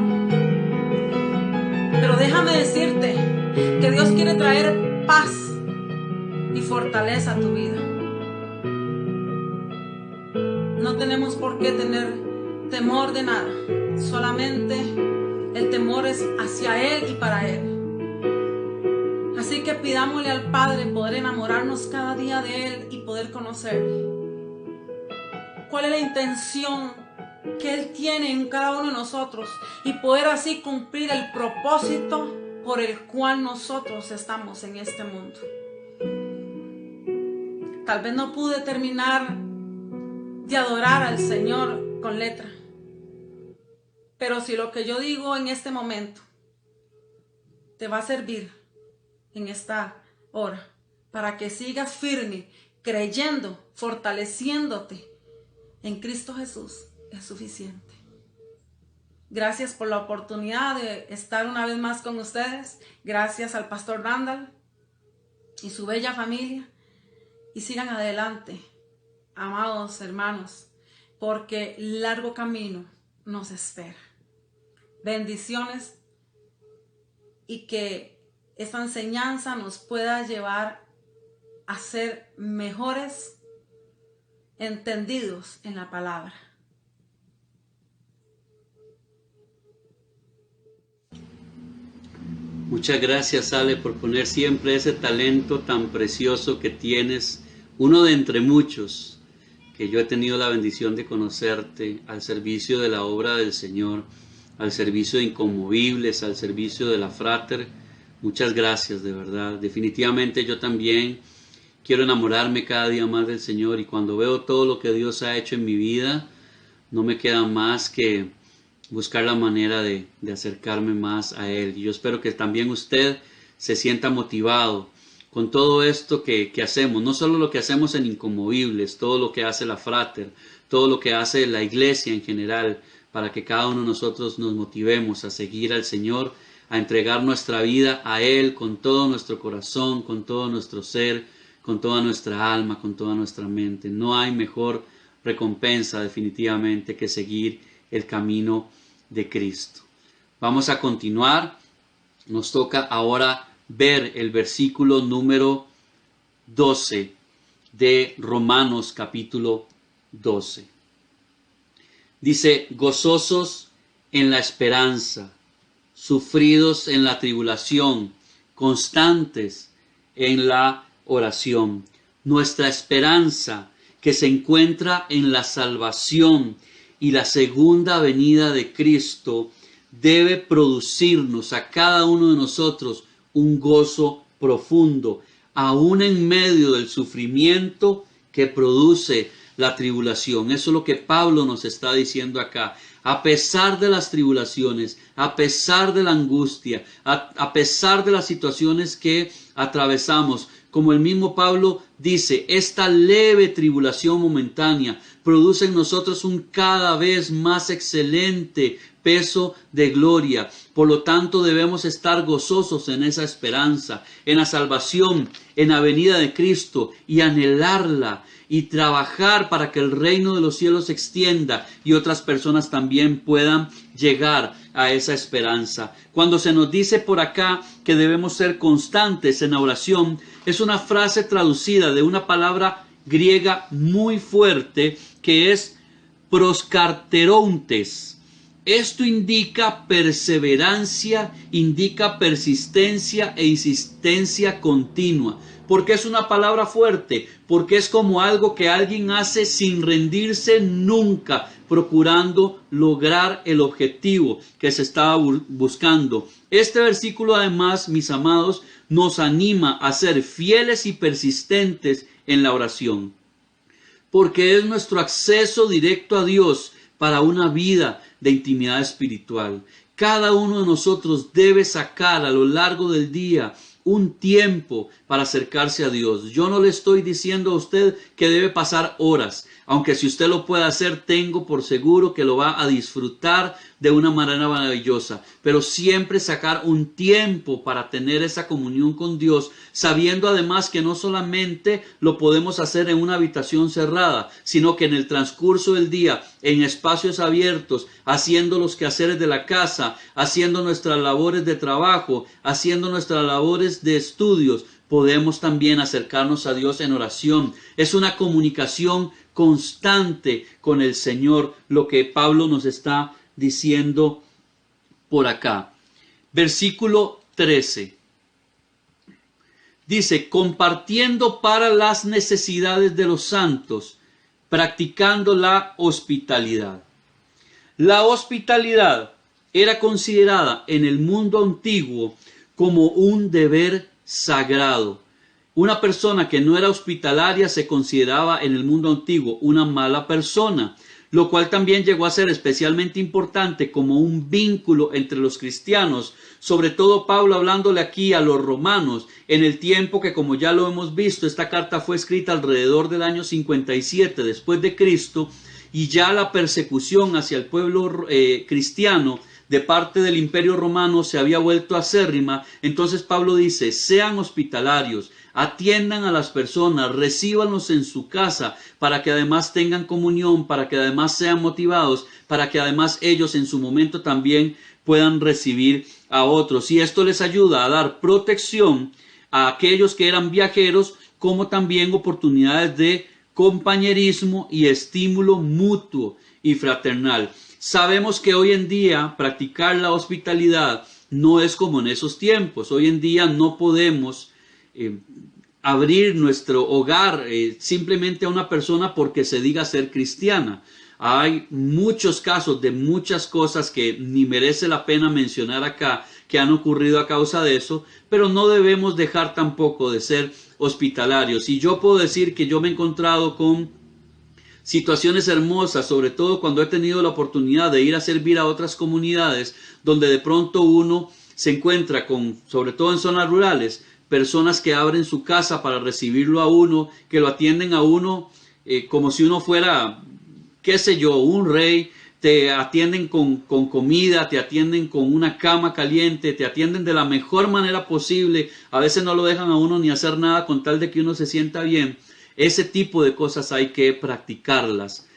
Pero déjame decirte que Dios quiere traer paz y fortaleza a tu vida. No tenemos por qué tener temor de nada. Solamente el temor es hacia Él y para Él. Así que pidámosle al Padre poder enamorarnos cada día de Él y poder conocerle. ¿Cuál es la intención que Él tiene en cada uno de nosotros? Y poder así cumplir el propósito por el cual nosotros estamos en este mundo. Tal vez no pude terminar de adorar al Señor con letra, pero si lo que yo digo en este momento te va a servir en esta hora para que sigas firme, creyendo, fortaleciéndote en Cristo Jesús, es suficiente. Gracias por la oportunidad de estar una vez más con ustedes. Gracias al pastor Randall y su bella familia. Y sigan adelante, amados hermanos, porque largo camino nos espera. Bendiciones, y que esta enseñanza nos pueda llevar a ser mejores entendidos en la palabra. Muchas gracias, Ale, por poner siempre ese talento tan precioso que tienes, uno de entre muchos que yo he tenido la bendición de conocerte, al servicio de la obra del Señor, al servicio de Inconmovibles, al servicio de la Frater. Muchas gracias, de verdad. Definitivamente yo también quiero enamorarme cada día más del Señor, y cuando veo todo lo que Dios ha hecho en mi vida, no me queda más que buscar la manera de acercarme más a Él. Y yo espero que también usted se sienta motivado con todo esto que hacemos, no solo lo que hacemos en Inconmovibles, todo lo que hace la Frater, todo lo que hace la iglesia en general, para que cada uno de nosotros nos motivemos a seguir al Señor, a entregar nuestra vida a Él con todo nuestro corazón, con todo nuestro ser, con toda nuestra alma, con toda nuestra mente. No hay mejor recompensa definitivamente que seguir el camino de Cristo. Vamos a continuar. Nos toca ahora ver el versículo número 12 de Romanos capítulo 12. Dice: gozosos en la esperanza, sufridos en la tribulación, constantes en la oración. Nuestra esperanza, que se encuentra en la salvación y la segunda venida de Cristo, debe producirnos a cada uno de nosotros un gozo profundo, aún en medio del sufrimiento que produce la tribulación. Eso es lo que Pablo nos está diciendo acá. A pesar de las tribulaciones, a pesar de la angustia, a pesar de las situaciones que atravesamos, como el mismo Pablo dice, esta leve tribulación momentánea produce en nosotros un cada vez más excelente peso de gloria. Por lo tanto, debemos estar gozosos en esa esperanza, en la salvación, en la venida de Cristo, y anhelarla y trabajar para que el reino de los cielos se extienda y otras personas también puedan llegar a esa esperanza. Cuando se nos dice por acá que debemos ser constantes en la oración, es una frase traducida de una palabra griega muy fuerte que es proskarterontes. Esto indica perseverancia, indica persistencia e insistencia continua. ¿Por qué es una palabra fuerte? Porque es como algo que alguien hace sin rendirse nunca, procurando lograr el objetivo que se estaba buscando. Este versículo además, mis amados, nos anima a ser fieles y persistentes en la oración, porque es nuestro acceso directo a Dios para una vida de intimidad espiritual. Cada uno de nosotros debe sacar a lo largo del día un tiempo para acercarse a Dios. Yo no le estoy diciendo a usted que debe pasar horas, aunque si usted lo puede hacer, tengo por seguro que lo va a disfrutar de una manera maravillosa, pero siempre sacar un tiempo para tener esa comunión con Dios, sabiendo además que no solamente lo podemos hacer en una habitación cerrada, sino que en el transcurso del día, en espacios abiertos, haciendo los quehaceres de la casa, haciendo nuestras labores de trabajo, haciendo nuestras labores de estudios, podemos también acercarnos a Dios en oración. Es una comunicación constante con el Señor, lo que Pablo nos está diciendo por acá. Versículo 13. Dice, compartiendo para las necesidades de los santos, practicando la hospitalidad. La hospitalidad era considerada en el mundo antiguo como un deber sagrado. Una persona que no era hospitalaria se consideraba en el mundo antiguo una mala persona, lo cual también llegó a ser especialmente importante como un vínculo entre los cristianos, sobre todo Pablo hablándole aquí a los romanos, en el tiempo que, como ya lo hemos visto, esta carta fue escrita alrededor del año 57 después de Cristo, y ya la persecución hacia el pueblo cristiano de parte del Imperio Romano se había vuelto acérrima. Entonces Pablo dice, sean hospitalarios, atiendan a las personas, recíbanlos en su casa, para que además tengan comunión, para que además sean motivados, para que además ellos en su momento también puedan recibir a otros. Y esto les ayuda a dar protección a aquellos que eran viajeros, como también oportunidades de compañerismo y estímulo mutuo y fraternal. Sabemos que hoy en día practicar la hospitalidad no es como en esos tiempos. Hoy en día no podemos abrir nuestro hogar simplemente a una persona porque se diga ser cristiana. Hay muchos casos de muchas cosas que ni merece la pena mencionar acá, que han ocurrido a causa de eso, pero no debemos dejar tampoco de ser hospitalarios. Y yo puedo decir que yo me he encontrado con situaciones hermosas, sobre todo cuando he tenido la oportunidad de ir a servir a otras comunidades, donde de pronto uno se encuentra con, sobre todo en zonas rurales, personas que abren su casa para recibirlo a uno, que lo atienden a uno como si uno fuera, qué sé yo, un rey. Te atienden con comida, te atienden con una cama caliente, te atienden de la mejor manera posible. A veces no lo dejan a uno ni hacer nada con tal de que uno se sienta bien. Ese tipo de cosas hay que practicarlas.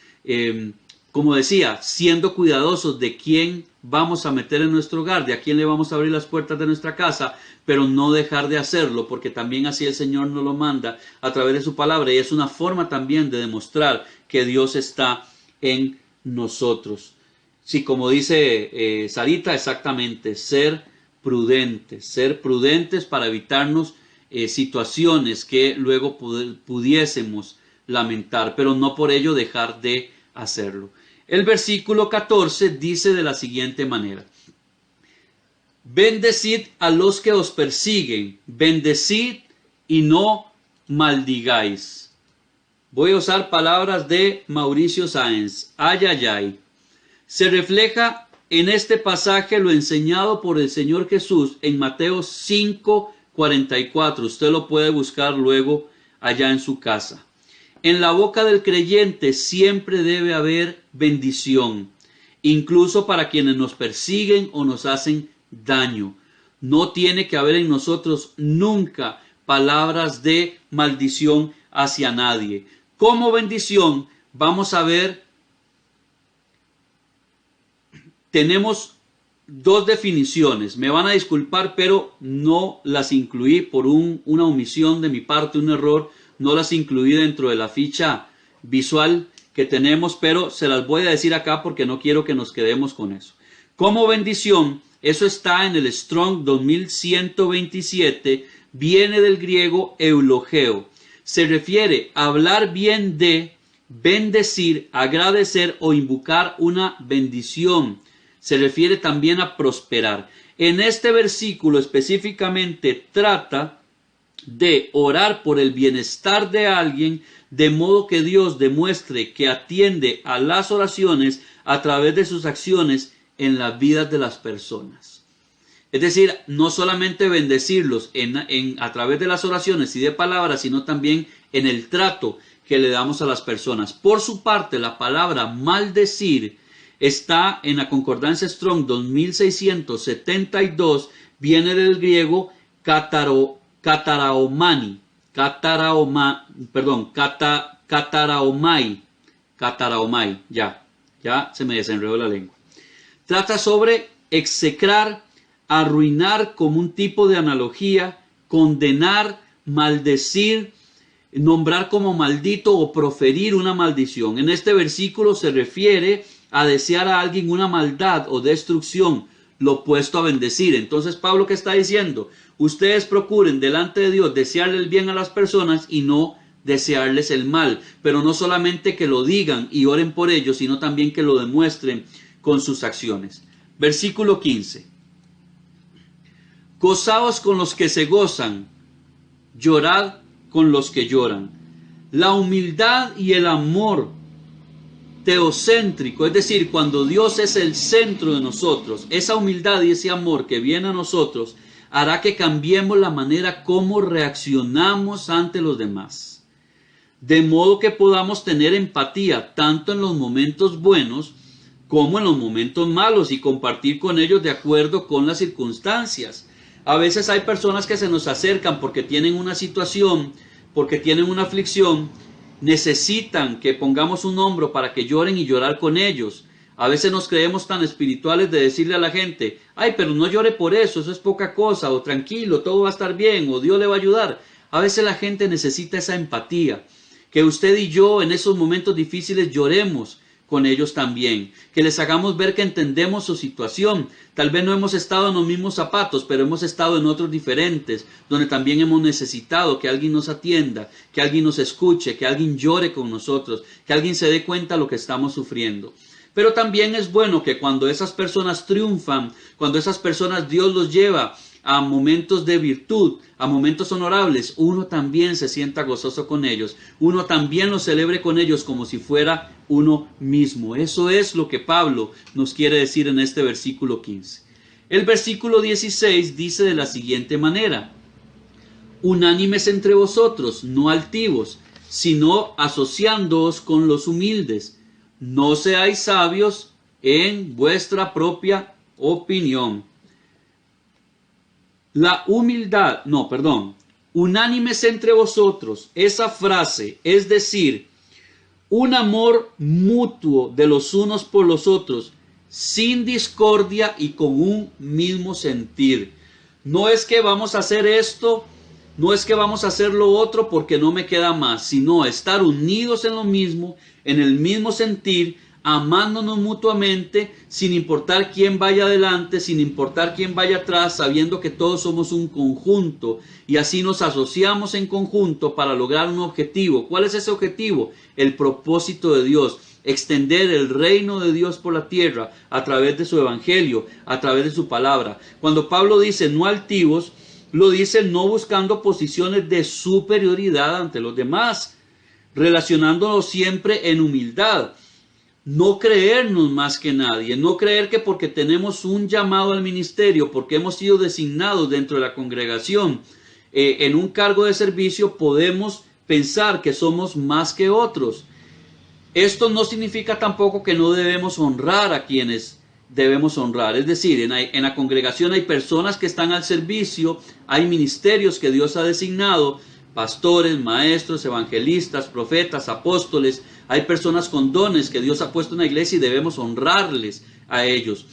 Como decía, siendo cuidadosos de quién vamos a meter en nuestro hogar, de a quién le vamos a abrir las puertas de nuestra casa, pero no dejar de hacerlo, porque también así el Señor nos lo manda a través de su palabra, y es una forma también de demostrar que Dios está en nosotros. Sí, como dice Sarita, exactamente, ser prudentes para evitarnos situaciones que luego pudiésemos lamentar, pero no por ello dejar de hacerlo. El versículo 14 dice de la siguiente manera: Bendecid a los que os persiguen, bendecid y no maldigáis. Voy a usar palabras de Mauricio Sáenz. Ay, ay, ay. Se refleja en este pasaje lo enseñado por el Señor Jesús en Mateo 5:44. Usted lo puede buscar luego allá en su casa. En la boca del creyente siempre debe haber bendición, incluso para quienes nos persiguen o nos hacen daño. No tiene que haber en nosotros nunca palabras de maldición hacia nadie. Como bendición, vamos a ver, tenemos dos definiciones. Me van a disculpar, pero no las incluí por una omisión de mi parte, un error. No las incluí dentro de la ficha visual que tenemos, pero se las voy a decir acá porque no quiero que nos quedemos con eso. Como bendición, eso está en el Strong 2127, viene del griego eulogeo. Se refiere a hablar bien de, bendecir, agradecer o invocar una bendición. Se refiere también a prosperar. En este versículo específicamente trata de orar por el bienestar de alguien, de modo que Dios demuestre que atiende a las oraciones a través de sus acciones en las vidas de las personas. Es decir, no solamente bendecirlos a través de las oraciones y de palabras, sino también en el trato que le damos a las personas. Por su parte, la palabra maldecir está en la concordancia Strong 2672, viene del griego cataraomai, ya se me desenredó la lengua. Trata sobre execrar, arruinar como un tipo de analogía, condenar, maldecir, nombrar como maldito o proferir una maldición. En este versículo se refiere a desear a alguien una maldad o destrucción, lo opuesto a bendecir. Entonces Pablo, ¿qué está diciendo? Ustedes procuren delante de Dios desearle el bien a las personas y no desearles el mal, pero no solamente que lo digan y oren por ellos, sino también que lo demuestren con sus acciones. Versículo 15. Gozaos con los que se gozan, llorad con los que lloran. La humildad y el amor teocéntrico, es decir, cuando Dios es el centro de nosotros, esa humildad y ese amor que viene a nosotros hará que cambiemos la manera como reaccionamos ante los demás, de modo que podamos tener empatía tanto en los momentos buenos como en los momentos malos y compartir con ellos de acuerdo con las circunstancias. A veces hay personas que se nos acercan porque tienen una situación, porque tienen una aflicción, necesitan que pongamos un hombro para que lloren y llorar con ellos. A veces nos creemos tan espirituales de decirle a la gente, ay, pero no llore por eso, eso es poca cosa, o tranquilo, todo va a estar bien, o Dios le va a ayudar. A veces la gente necesita esa empatía, que usted y yo en esos momentos difíciles lloremos con ellos también, que les hagamos ver que entendemos su situación. Tal vez no hemos estado en los mismos zapatos, pero hemos estado en otros diferentes, donde también hemos necesitado que alguien nos atienda, que alguien nos escuche, que alguien llore con nosotros, que alguien se dé cuenta de lo que estamos sufriendo. Pero también es bueno que cuando esas personas triunfan, cuando esas personas Dios los lleva a momentos de virtud, a momentos honorables, uno también se sienta gozoso con ellos, uno también los celebre con ellos como si fuera uno mismo. Eso es lo que Pablo nos quiere decir en este versículo 15. El versículo 16 dice de la siguiente manera: unánimes entre vosotros, no altivos, sino asociándoos con los humildes. No seáis sabios en vuestra propia opinión. Unánimes entre vosotros, esa frase, es decir, un amor mutuo de los unos por los otros, sin discordia y con un mismo sentir. No es que vamos a hacer esto, no es que vamos a hacer lo otro porque no me queda más, sino estar unidos en lo mismo, en el mismo sentir, amándonos mutuamente, sin importar quién vaya adelante, sin importar quién vaya atrás, sabiendo que todos somos un conjunto y así nos asociamos en conjunto para lograr un objetivo. ¿Cuál es ese objetivo? El propósito de Dios, extender el reino de Dios por la tierra a través de su evangelio, a través de su palabra. Cuando Pablo dice no altivos, lo dice no buscando posiciones de superioridad ante los demás, relacionándonos siempre en humildad. No creernos más que nadie, no creer que porque tenemos un llamado al ministerio, porque hemos sido designados dentro de la congregación en un cargo de servicio, podemos pensar que somos más que otros. Esto no significa tampoco que no debemos honrar a quienes debemos honrar. Es decir, en la congregación hay personas que están al servicio, hay ministerios que Dios ha designado, pastores, maestros, evangelistas, profetas, apóstoles. Hay personas con dones que Dios ha puesto en la iglesia y debemos honrarles a ellos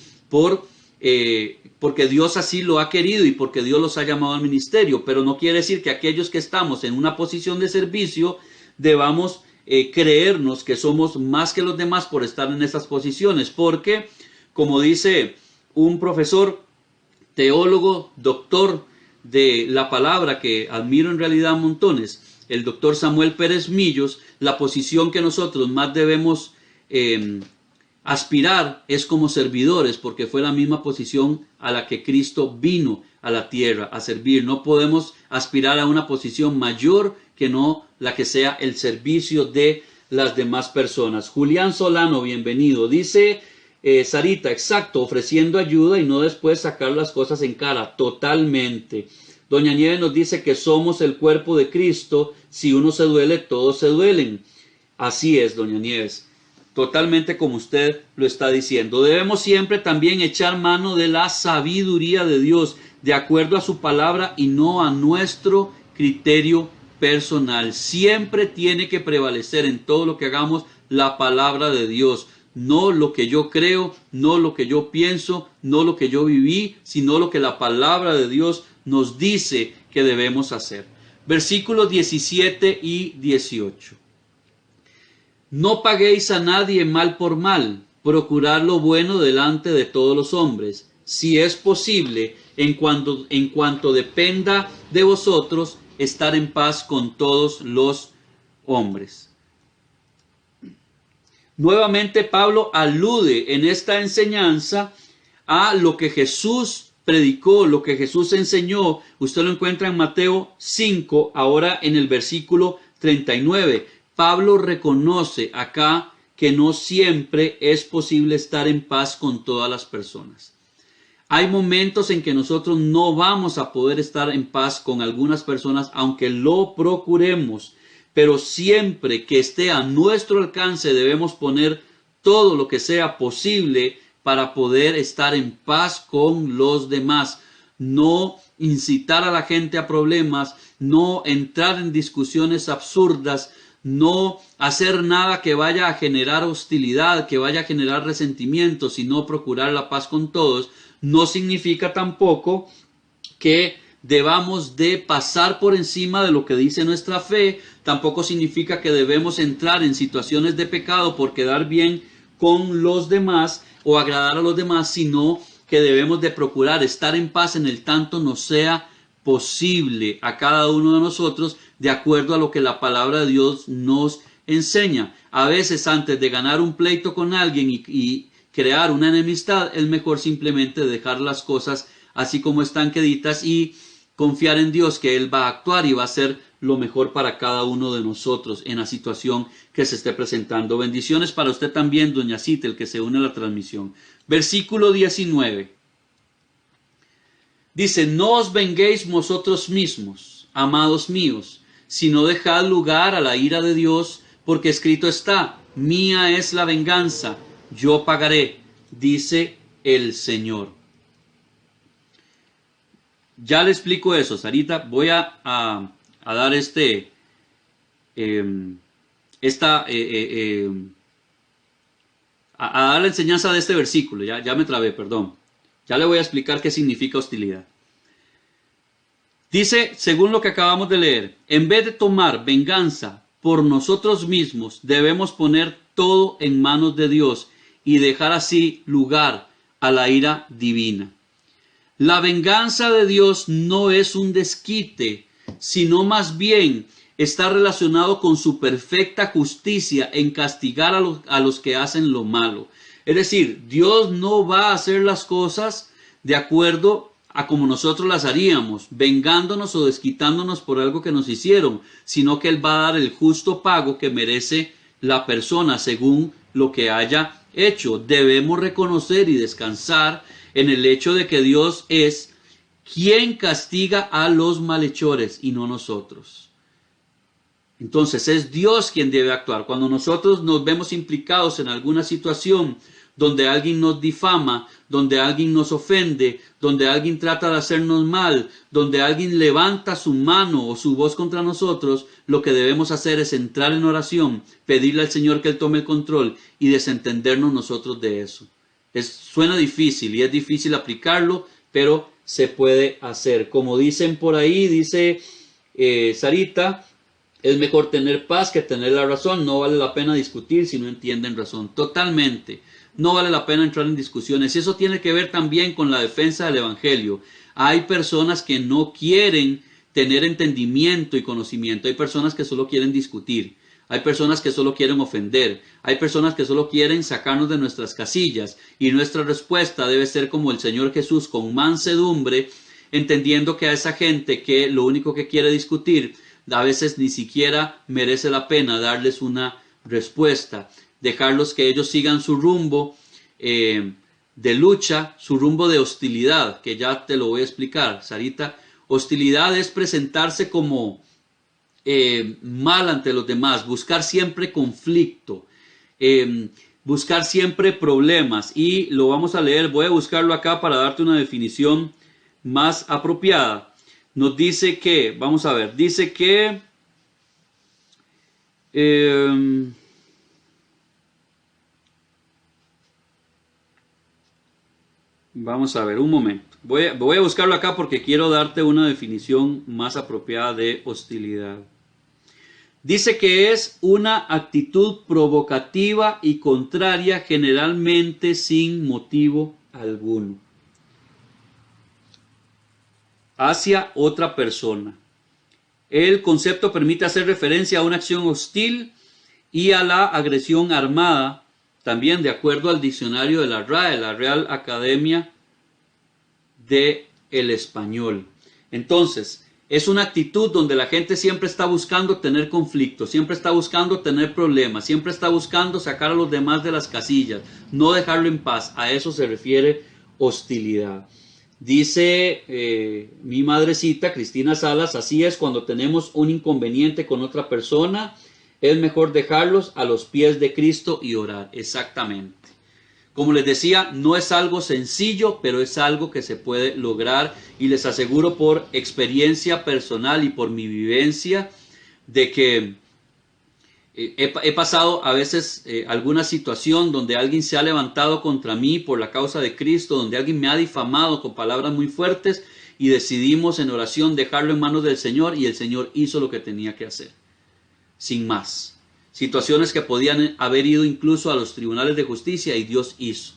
porque Dios así lo ha querido y porque Dios los ha llamado al ministerio. Pero no quiere decir que aquellos que estamos en una posición de servicio debamos creernos que somos más que los demás por estar en esas posiciones. Porque, como dice un profesor, teólogo, doctor de la palabra que admiro en realidad montones, el doctor Samuel Pérez Millos, la posición que nosotros más debemos aspirar es como servidores, porque fue la misma posición a la que Cristo vino a la tierra a servir. No podemos aspirar a una posición mayor que no la que sea el servicio de las demás personas. Julián Solano, bienvenido. Dice Sarita, exacto, ofreciendo ayuda y no después sacar las cosas en cara. Totalmente. Doña Nieves nos dice que somos el cuerpo de Cristo. Si uno se duele, todos se duelen. Así es, doña Nieves. Totalmente como usted lo está diciendo. Debemos siempre también echar mano de la sabiduría de Dios, de acuerdo a su palabra y no a nuestro criterio personal. Siempre tiene que prevalecer en todo lo que hagamos la palabra de Dios. No lo que yo creo, no lo que yo pienso, no lo que yo viví, sino lo que la palabra de Dios nos dice que debemos hacer. Versículos 17 y 18. No paguéis a nadie mal por mal, procurad lo bueno delante de todos los hombres. Si es posible, en cuanto dependa de vosotros, estar en paz con todos los hombres. Nuevamente Pablo alude en esta enseñanza a lo que Jesús predicó, lo que Jesús enseñó. Usted lo encuentra en Mateo 5, ahora en el versículo 39. Pablo reconoce acá que no siempre es posible estar en paz con todas las personas. Hay momentos en que nosotros no vamos a poder estar en paz con algunas personas, aunque lo procuremos. Pero siempre que esté a nuestro alcance debemos poner todo lo que sea posible para poder estar en paz con los demás. No incitar a la gente a problemas, no entrar en discusiones absurdas, no hacer nada que vaya a generar hostilidad, que vaya a generar resentimiento, sino procurar la paz con todos. No significa tampoco que debamos de pasar por encima de lo que dice nuestra fe. Tampoco significa que debemos entrar en situaciones de pecado por quedar bien con los demás o agradar a los demás, sino que debemos de procurar estar en paz en el tanto nos sea posible a cada uno de nosotros, de acuerdo a lo que la palabra de Dios nos enseña. A veces antes de ganar un pleito con alguien y crear una enemistad, es mejor simplemente dejar las cosas así como están queditas y confiar en Dios que Él va a actuar y va a hacer lo mejor para cada uno de nosotros en la situación que se esté presentando. Bendiciones para usted también, doña Cita, el que se une a la transmisión. Versículo 19. Dice, no os venguéis vosotros mismos, amados míos, sino dejad lugar a la ira de Dios, porque escrito está, mía es la venganza, yo pagaré, dice el Señor. Ya le explico eso, Sarita. Voy a dar a dar la enseñanza de este versículo. Ya me trabé, perdón. Ya le voy a explicar qué significa hostilidad. Dice, según lo que acabamos de leer, en vez de tomar venganza por nosotros mismos, debemos poner todo en manos de Dios y dejar así lugar a la ira divina. La venganza de Dios no es un desquite, sino más bien está relacionado con su perfecta justicia en castigar a los que hacen lo malo. Es decir, Dios no va a hacer las cosas de acuerdo a como nosotros las haríamos, vengándonos o desquitándonos por algo que nos hicieron, sino que Él va a dar el justo pago que merece la persona según lo que haya hecho. Debemos reconocer y descansar en el hecho de que Dios es quien castiga a los malhechores y no nosotros. Entonces es Dios quien debe actuar. Cuando nosotros nos vemos implicados en alguna situación donde alguien nos difama, donde alguien nos ofende, donde alguien trata de hacernos mal, donde alguien levanta su mano o su voz contra nosotros, lo que debemos hacer es entrar en oración, pedirle al Señor que Él tome el control y desentendernos nosotros de eso. Suena difícil y es difícil aplicarlo, pero se puede hacer. Como dicen por ahí, dice Sarita, es mejor tener paz que tener la razón. No vale la pena discutir si no entienden razón. Totalmente. No vale la pena entrar en discusiones. Y eso tiene que ver también con la defensa del Evangelio. Hay personas que no quieren tener entendimiento y conocimiento. Hay personas que solo quieren discutir. Hay personas que solo quieren ofender. Hay personas que solo quieren sacarnos de nuestras casillas. Y nuestra respuesta debe ser como el Señor Jesús, con mansedumbre, entendiendo que a esa gente que lo único que quiere discutir, a veces ni siquiera merece la pena darles una respuesta. Dejarlos que ellos sigan su rumbo de lucha, su rumbo de hostilidad, que ya te lo voy a explicar, Sarita. Hostilidad es presentarse como mal ante los demás, buscar siempre conflicto, buscar siempre problemas. Y lo vamos a leer, voy a buscarlo acá para darte una definición más apropiada. Nos dice que, vamos a ver, dice que vamos a ver, un momento. Voy a buscarlo acá porque quiero darte una definición más apropiada de hostilidad. Dice que es una actitud provocativa y contraria, generalmente sin motivo alguno, hacia otra persona. El concepto permite hacer referencia a una acción hostil y a la agresión armada, también de acuerdo al diccionario de la RAE, la Real Academia del Español. Entonces, es una actitud donde la gente siempre está buscando tener conflictos, siempre está buscando tener problemas, siempre está buscando sacar a los demás de las casillas, no dejarlo en paz. A eso se refiere hostilidad. Dice mi madrecita Cristina Salas, así es, cuando tenemos un inconveniente con otra persona, es mejor dejarlos a los pies de Cristo y orar. Exactamente. Como les decía, no es algo sencillo, pero es algo que se puede lograr, y les aseguro por experiencia personal y por mi vivencia de que he pasado a veces alguna situación donde alguien se ha levantado contra mí por la causa de Cristo, donde alguien me ha difamado con palabras muy fuertes, y decidimos en oración dejarlo en manos del Señor, y el Señor hizo lo que tenía que hacer, sin más. Situaciones que podían haber ido incluso a los tribunales de justicia, y Dios hizo.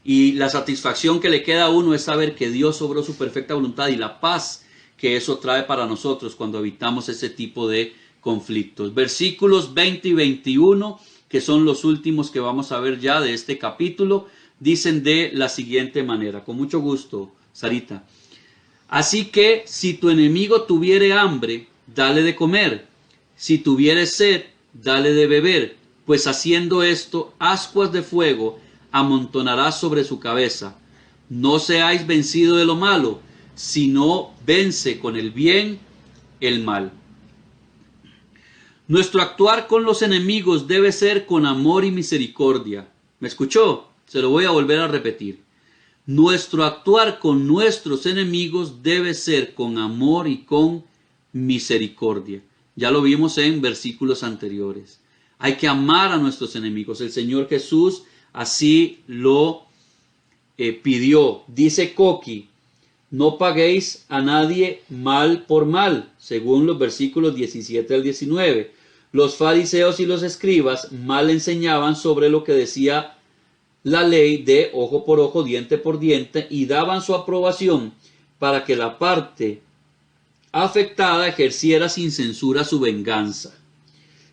Y la satisfacción que le queda a uno es saber que Dios obró su perfecta voluntad, y la paz que eso trae para nosotros cuando evitamos ese tipo de conflictos. Versículos 20 y 21, que son los últimos que vamos a ver ya de este capítulo, dicen de la siguiente manera. Con mucho gusto, Sarita. Así que si tu enemigo tuviere hambre, dale de comer. Si tuviere sed, dale de beber, pues haciendo esto, ascuas de fuego amontonarás sobre su cabeza. No seáis vencidos de lo malo, sino vence con el bien el mal. Nuestro actuar con los enemigos debe ser con amor y misericordia. ¿Me escuchó? Se lo voy a volver a repetir. Nuestro actuar con nuestros enemigos debe ser con amor y con misericordia. Ya lo vimos en versículos anteriores. Hay que amar a nuestros enemigos. El Señor Jesús así lo pidió. Dice Coqui, no paguéis a nadie mal por mal, según los versículos 17 al 19. Los fariseos y los escribas mal enseñaban sobre lo que decía la ley de ojo por ojo, diente por diente, y daban su aprobación para que la parte afectada ejerciera sin censura su venganza.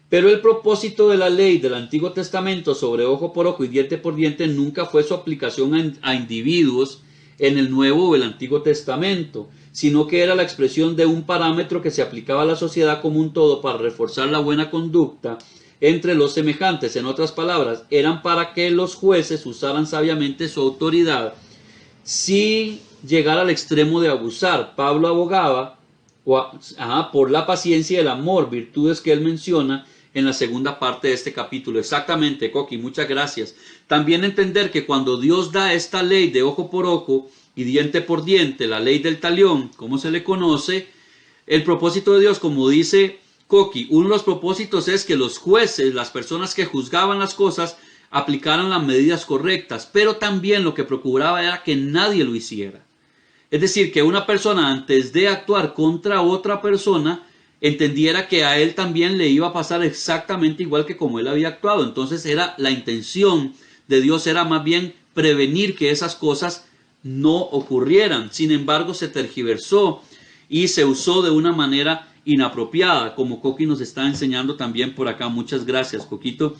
Pero el propósito de la ley del Antiguo Testamento sobre ojo por ojo y diente por diente nunca fue su aplicación a individuos en el Nuevo o el Antiguo Testamento, sino que era la expresión de un parámetro que se aplicaba a la sociedad como un todo para reforzar la buena conducta entre los semejantes. En otras palabras, eran para que los jueces usaran sabiamente su autoridad sin llegar al extremo de abusar. Pablo abogaba por la paciencia y el amor, virtudes que él menciona en la segunda parte de este capítulo. Exactamente, Coqui, muchas gracias. También entender que cuando Dios da esta ley de ojo por ojo y diente por diente, la ley del talión, como se le conoce, el propósito de Dios, como dice Coqui, uno de los propósitos es que los jueces, las personas que juzgaban las cosas, aplicaran las medidas correctas, pero también lo que procuraba era que nadie lo hiciera. Es decir, que una persona antes de actuar contra otra persona entendiera que a él también le iba a pasar exactamente igual que como él había actuado. Entonces era la intención de Dios, era más bien prevenir que esas cosas no ocurrieran. Sin embargo, se tergiversó y se usó de una manera inapropiada, como Coqui nos está enseñando también por acá. Muchas gracias, Coquito.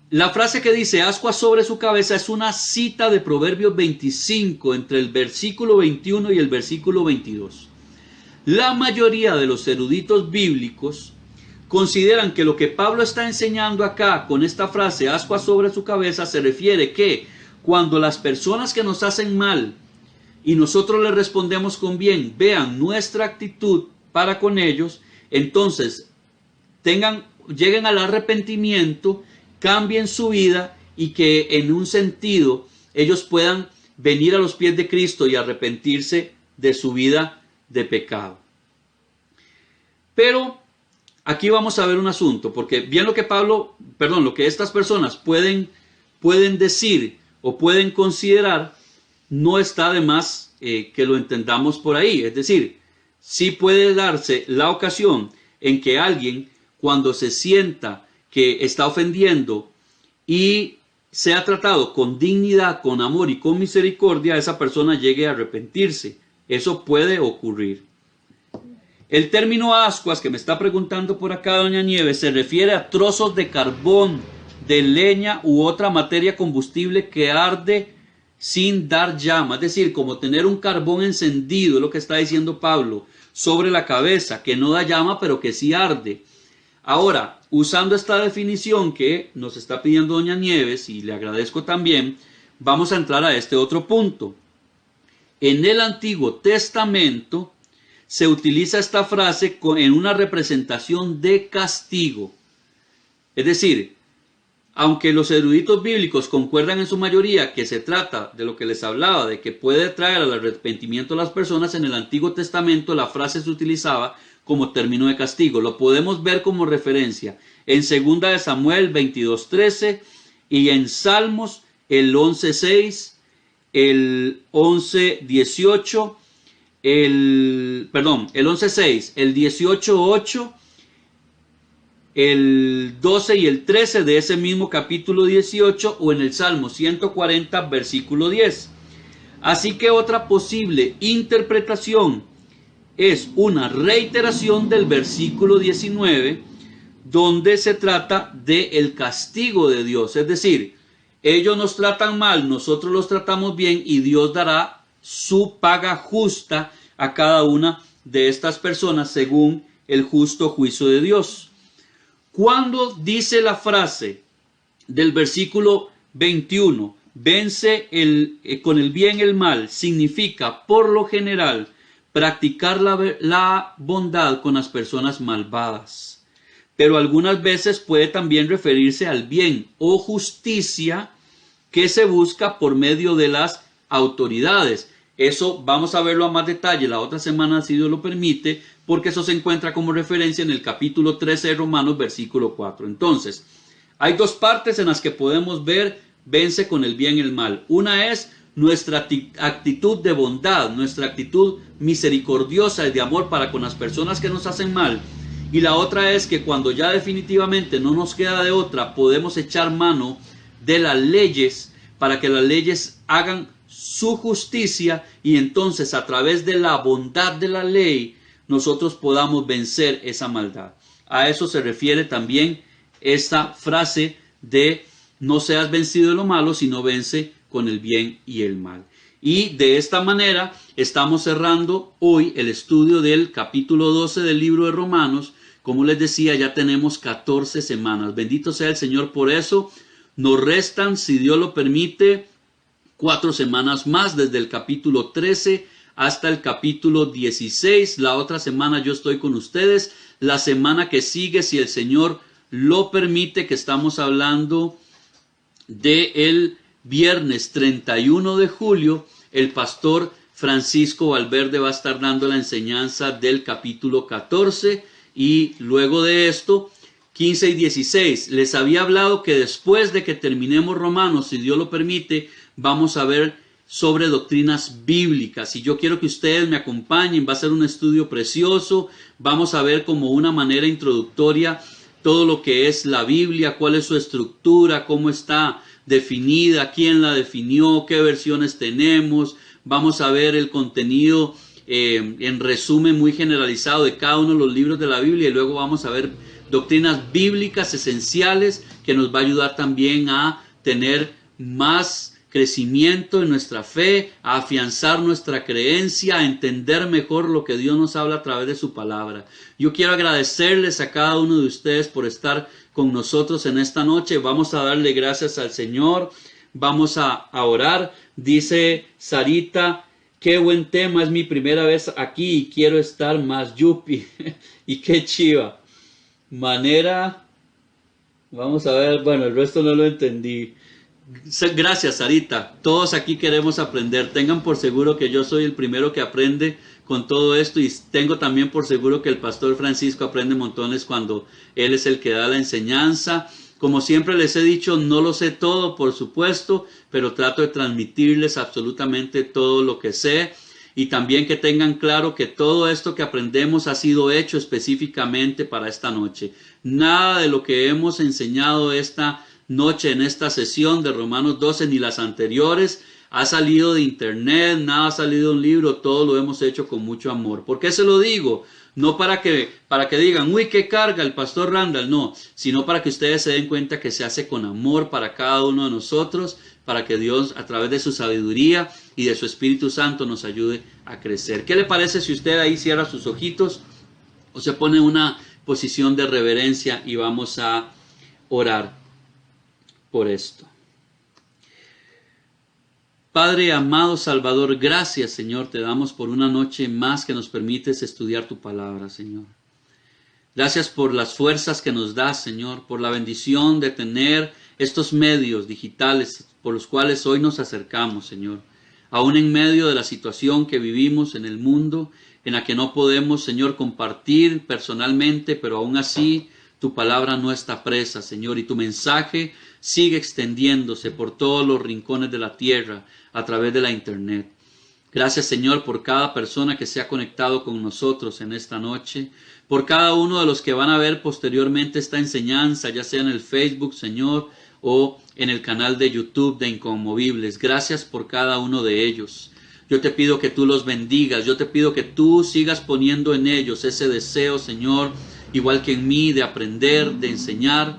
La frase que dice ascuas sobre su cabeza es una cita de Proverbios 25 entre el versículo 21 y el versículo 22. La mayoría de los eruditos bíblicos consideran que lo que Pablo está enseñando acá con esta frase ascuas sobre su cabeza se refiere que cuando las personas que nos hacen mal y nosotros les respondemos con bien vean nuestra actitud para con ellos, entonces lleguen al arrepentimiento, cambien su vida y que en un sentido ellos puedan venir a los pies de Cristo y arrepentirse de su vida de pecado. Pero aquí vamos a ver un asunto, porque bien lo que estas personas pueden decir o pueden considerar, no está de más que lo entendamos por ahí. Es decir, sí puede darse la ocasión en que alguien, cuando se sienta que está ofendiendo y sea tratado con dignidad, con amor y con misericordia, esa persona llegue a arrepentirse. Eso puede ocurrir. El término ascuas que me está preguntando por acá doña Nieves se refiere a trozos de carbón, de leña u otra materia combustible que arde sin dar llama. Es decir, como tener un carbón encendido, es lo que está diciendo Pablo, sobre la cabeza, que no da llama pero que sí arde. Ahora, usando esta definición que nos está pidiendo doña Nieves, y le agradezco también, vamos a entrar a este otro punto. En el Antiguo Testamento se utiliza esta frase en una representación de castigo. Es decir, aunque los eruditos bíblicos concuerdan en su mayoría que se trata de lo que les hablaba, de que puede traer al arrepentimiento a las personas, en el Antiguo Testamento la frase se utilizaba como término de castigo. Lo podemos ver como referencia en 2 de Samuel 22:13 y en Salmos el 11:6, el 11:18, el 11:6, el 18:8, el 12 y el 13 de ese mismo capítulo 18, o en el Salmo 140 versículo 10. Así que otra posible interpretación es una reiteración del versículo 19, donde se trata del castigo de Dios. Es decir, ellos nos tratan mal, nosotros los tratamos bien y Dios dará su paga justa a cada una de estas personas según el justo juicio de Dios. Cuando dice la frase del versículo 21, vence con el bien el mal, significa por lo general practicar la bondad con las personas malvadas. Pero algunas veces puede también referirse al bien o justicia que se busca por medio de las autoridades. Eso vamos a verlo a más detalle la otra semana, si Dios lo permite, porque eso se encuentra como referencia en el capítulo 13 de Romanos, versículo 4. Entonces, hay dos partes en las que podemos ver vence con el bien el mal. Una es nuestra actitud de bondad, nuestra actitud misericordiosa y de amor para con las personas que nos hacen mal. Y la otra es que cuando ya definitivamente no nos queda de otra, podemos echar mano de las leyes para que las leyes hagan su justicia, y entonces a través de la bondad de la ley nosotros podamos vencer esa maldad. A eso se refiere también esta frase de no seas vencido de lo malo, sino vence con el bien y el mal. Y de esta manera estamos cerrando hoy el estudio del capítulo 12 del libro de Romanos. Como les decía, ya tenemos 14 semanas. Bendito sea el Señor por eso. Nos restan, si Dios lo permite, 4 semanas más, desde el capítulo 13 hasta el capítulo 16. La otra semana yo estoy con ustedes. La semana que sigue, si el Señor lo permite, que estamos hablando del viernes 31 de julio, el pastor Francisco Valverde va a estar dando la enseñanza del capítulo 14, y luego de esto 15 y 16. Les había hablado que después de que terminemos Romanos, si Dios lo permite, vamos a ver sobre doctrinas bíblicas, y yo quiero que ustedes me acompañen. Va a ser un estudio precioso. Vamos a ver como una manera introductoria todo lo que es la Biblia, cuál es su estructura, cómo está definida, quién la definió, qué versiones tenemos. Vamos a ver el contenido en resumen muy generalizado de cada uno de los libros de la Biblia, y luego vamos a ver doctrinas bíblicas esenciales que nos va a ayudar también a tener más crecimiento en nuestra fe, a afianzar nuestra creencia, a entender mejor lo que Dios nos habla a través de su palabra. Yo quiero agradecerles a cada uno de ustedes por estar con nosotros en esta noche. Vamos a darle gracias al Señor, vamos a orar. Dice Sarita: qué buen tema, es mi primera vez aquí y quiero estar más yupi. Y qué chiva. Vamos a ver, bueno, el resto no lo entendí. Gracias, Sarita. Todos aquí queremos aprender. Tengan por seguro que yo soy el primero que aprende con todo esto, y tengo también por seguro que el pastor Francisco aprende montones cuando él es el que da la enseñanza. Como siempre les he dicho, no lo sé todo, por supuesto, pero trato de transmitirles absolutamente todo lo que sé, y también que tengan claro que todo esto que aprendemos ha sido hecho específicamente para esta noche. Nada de lo que hemos enseñado esta noche en esta sesión de Romanos 12 ni las anteriores ha salido de internet, nada ha salido de un libro, todo lo hemos hecho con mucho amor. ¿Por qué se lo digo? No para que digan, uy, qué carga el pastor Randall, no, sino para que ustedes se den cuenta que se hace con amor para cada uno de nosotros, para que Dios a través de su sabiduría y de su Espíritu Santo nos ayude a crecer. ¿Qué le parece si usted ahí cierra sus ojitos o se pone en una posición de reverencia y vamos a orar por esto? Padre amado Salvador, gracias, Señor, te damos por una noche más que nos permites estudiar tu palabra, Señor. Gracias por las fuerzas que nos das, Señor, por la bendición de tener estos medios digitales por los cuales hoy nos acercamos, Señor. Aún en medio de la situación que vivimos en el mundo, en la que no podemos, Señor, compartir personalmente, pero aún así tu palabra no está presa, Señor, y tu mensaje sigue extendiéndose por todos los rincones de la tierra a través de la internet. Gracias, Señor, por cada persona que se ha conectado con nosotros en esta noche, por cada uno de los que van a ver posteriormente esta enseñanza, ya sea en el Facebook, Señor, o en el canal de YouTube de Inconmovibles. Gracias por cada uno de ellos. Yo te pido que tú los bendigas, yo te pido que tú sigas poniendo en ellos ese deseo, Señor, igual que en mí, de aprender, de enseñar,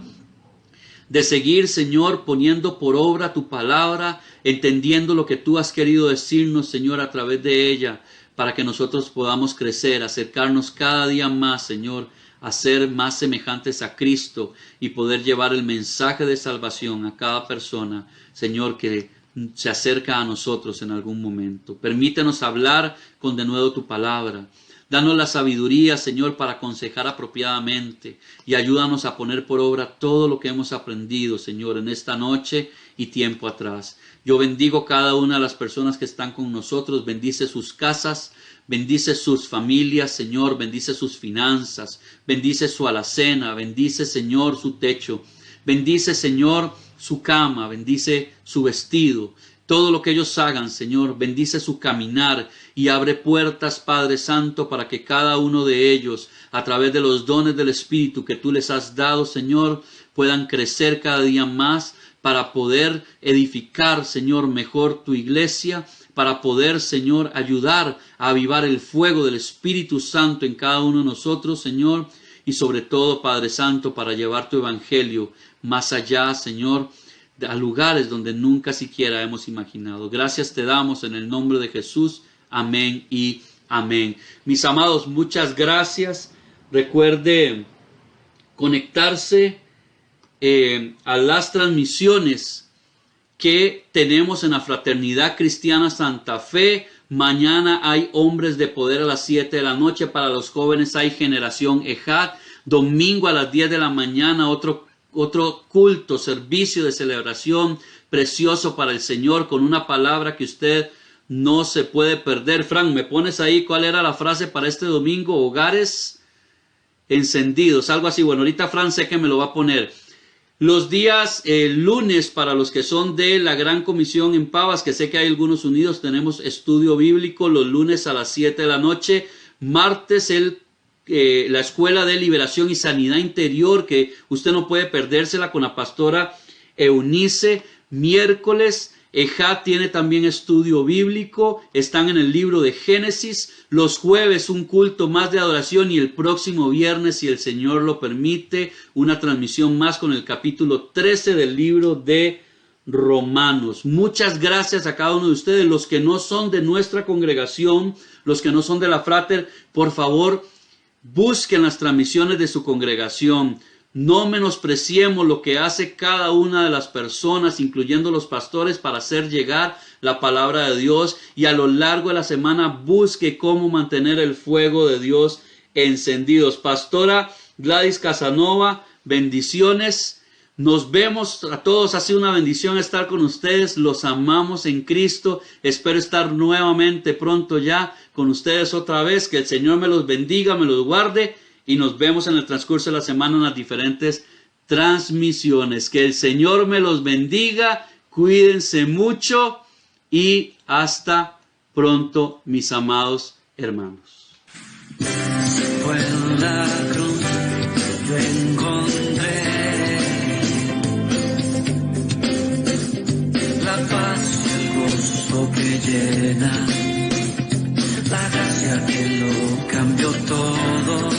de seguir, Señor, poniendo por obra tu palabra, entendiendo lo que tú has querido decirnos, Señor, a través de ella, para que nosotros podamos crecer, acercarnos cada día más, Señor, a ser más semejantes a Cristo y poder llevar el mensaje de salvación a cada persona, Señor, que se acerca a nosotros en algún momento. Permítenos hablar con de nuevo tu palabra. Danos la sabiduría, Señor, para aconsejar apropiadamente, y ayúdanos a poner por obra todo lo que hemos aprendido, Señor, en esta noche y tiempo atrás. Yo bendigo cada una de las personas que están con nosotros, bendice sus casas, bendice sus familias, Señor, bendice sus finanzas, bendice su alacena, bendice, Señor, su techo, bendice, Señor, su cama, bendice su vestido, Todo lo que ellos hagan, Señor, bendice su caminar y abre puertas, Padre Santo, para que cada uno de ellos, a través de los dones del Espíritu que tú les has dado, Señor, puedan crecer cada día más para poder edificar, Señor, mejor tu iglesia, para poder, Señor, ayudar a avivar el fuego del Espíritu Santo en cada uno de nosotros, Señor, y sobre todo, Padre Santo, para llevar tu evangelio más allá, Señor, a lugares donde nunca siquiera hemos imaginado. Gracias te damos en el nombre de Jesús. Amén y amén. Mis amados, muchas gracias. Recuerde conectarse a las transmisiones que tenemos en la Fraternidad Cristiana Santa Fe. Mañana hay Hombres de Poder a las 7 de la noche. Para los jóvenes hay Generación Ejad. Domingo a las 10 de la mañana otro culto, servicio de celebración precioso para el Señor, con una palabra que usted no se puede perder. Frank, ¿me pones ahí cuál era la frase para este domingo? Hogares encendidos, algo así. Bueno, ahorita Frank sé que me lo va a poner. Los días lunes, para los que son de la Gran Comisión en Pavas, que sé que hay algunos unidos, tenemos estudio bíblico los lunes a las 7 de la noche. Martes la Escuela de Liberación y Sanidad Interior, que usted no puede perdérsela, con la pastora Eunice. Miércoles, Ejad tiene también estudio bíblico, están en el libro de Génesis. Los jueves un culto más de adoración, y el próximo viernes, si el Señor lo permite, una transmisión más con el capítulo 13 del libro de Romanos. Muchas gracias a cada uno de ustedes. Los que no son de nuestra congregación, los que no son de la Frater, por favor, busquen las transmisiones de su congregación. No menospreciemos lo que hace cada una de las personas, incluyendo los pastores, para hacer llegar la palabra de Dios. Y a lo largo de la semana busque cómo mantener el fuego de Dios encendidos. Pastora Gladys Casanova, bendiciones. Nos vemos a todos. Ha sido una bendición estar con ustedes. Los amamos en Cristo. Espero estar nuevamente pronto ya con ustedes otra vez. Que el Señor me los bendiga, me los guarde. Y nos vemos en el transcurso de la semana en las diferentes transmisiones. Que el Señor me los bendiga. Cuídense mucho. Y hasta pronto, mis amados hermanos. Fue en la cruz, yo encontré la paz, el gozo que llena, la gracia que lo cambió todo.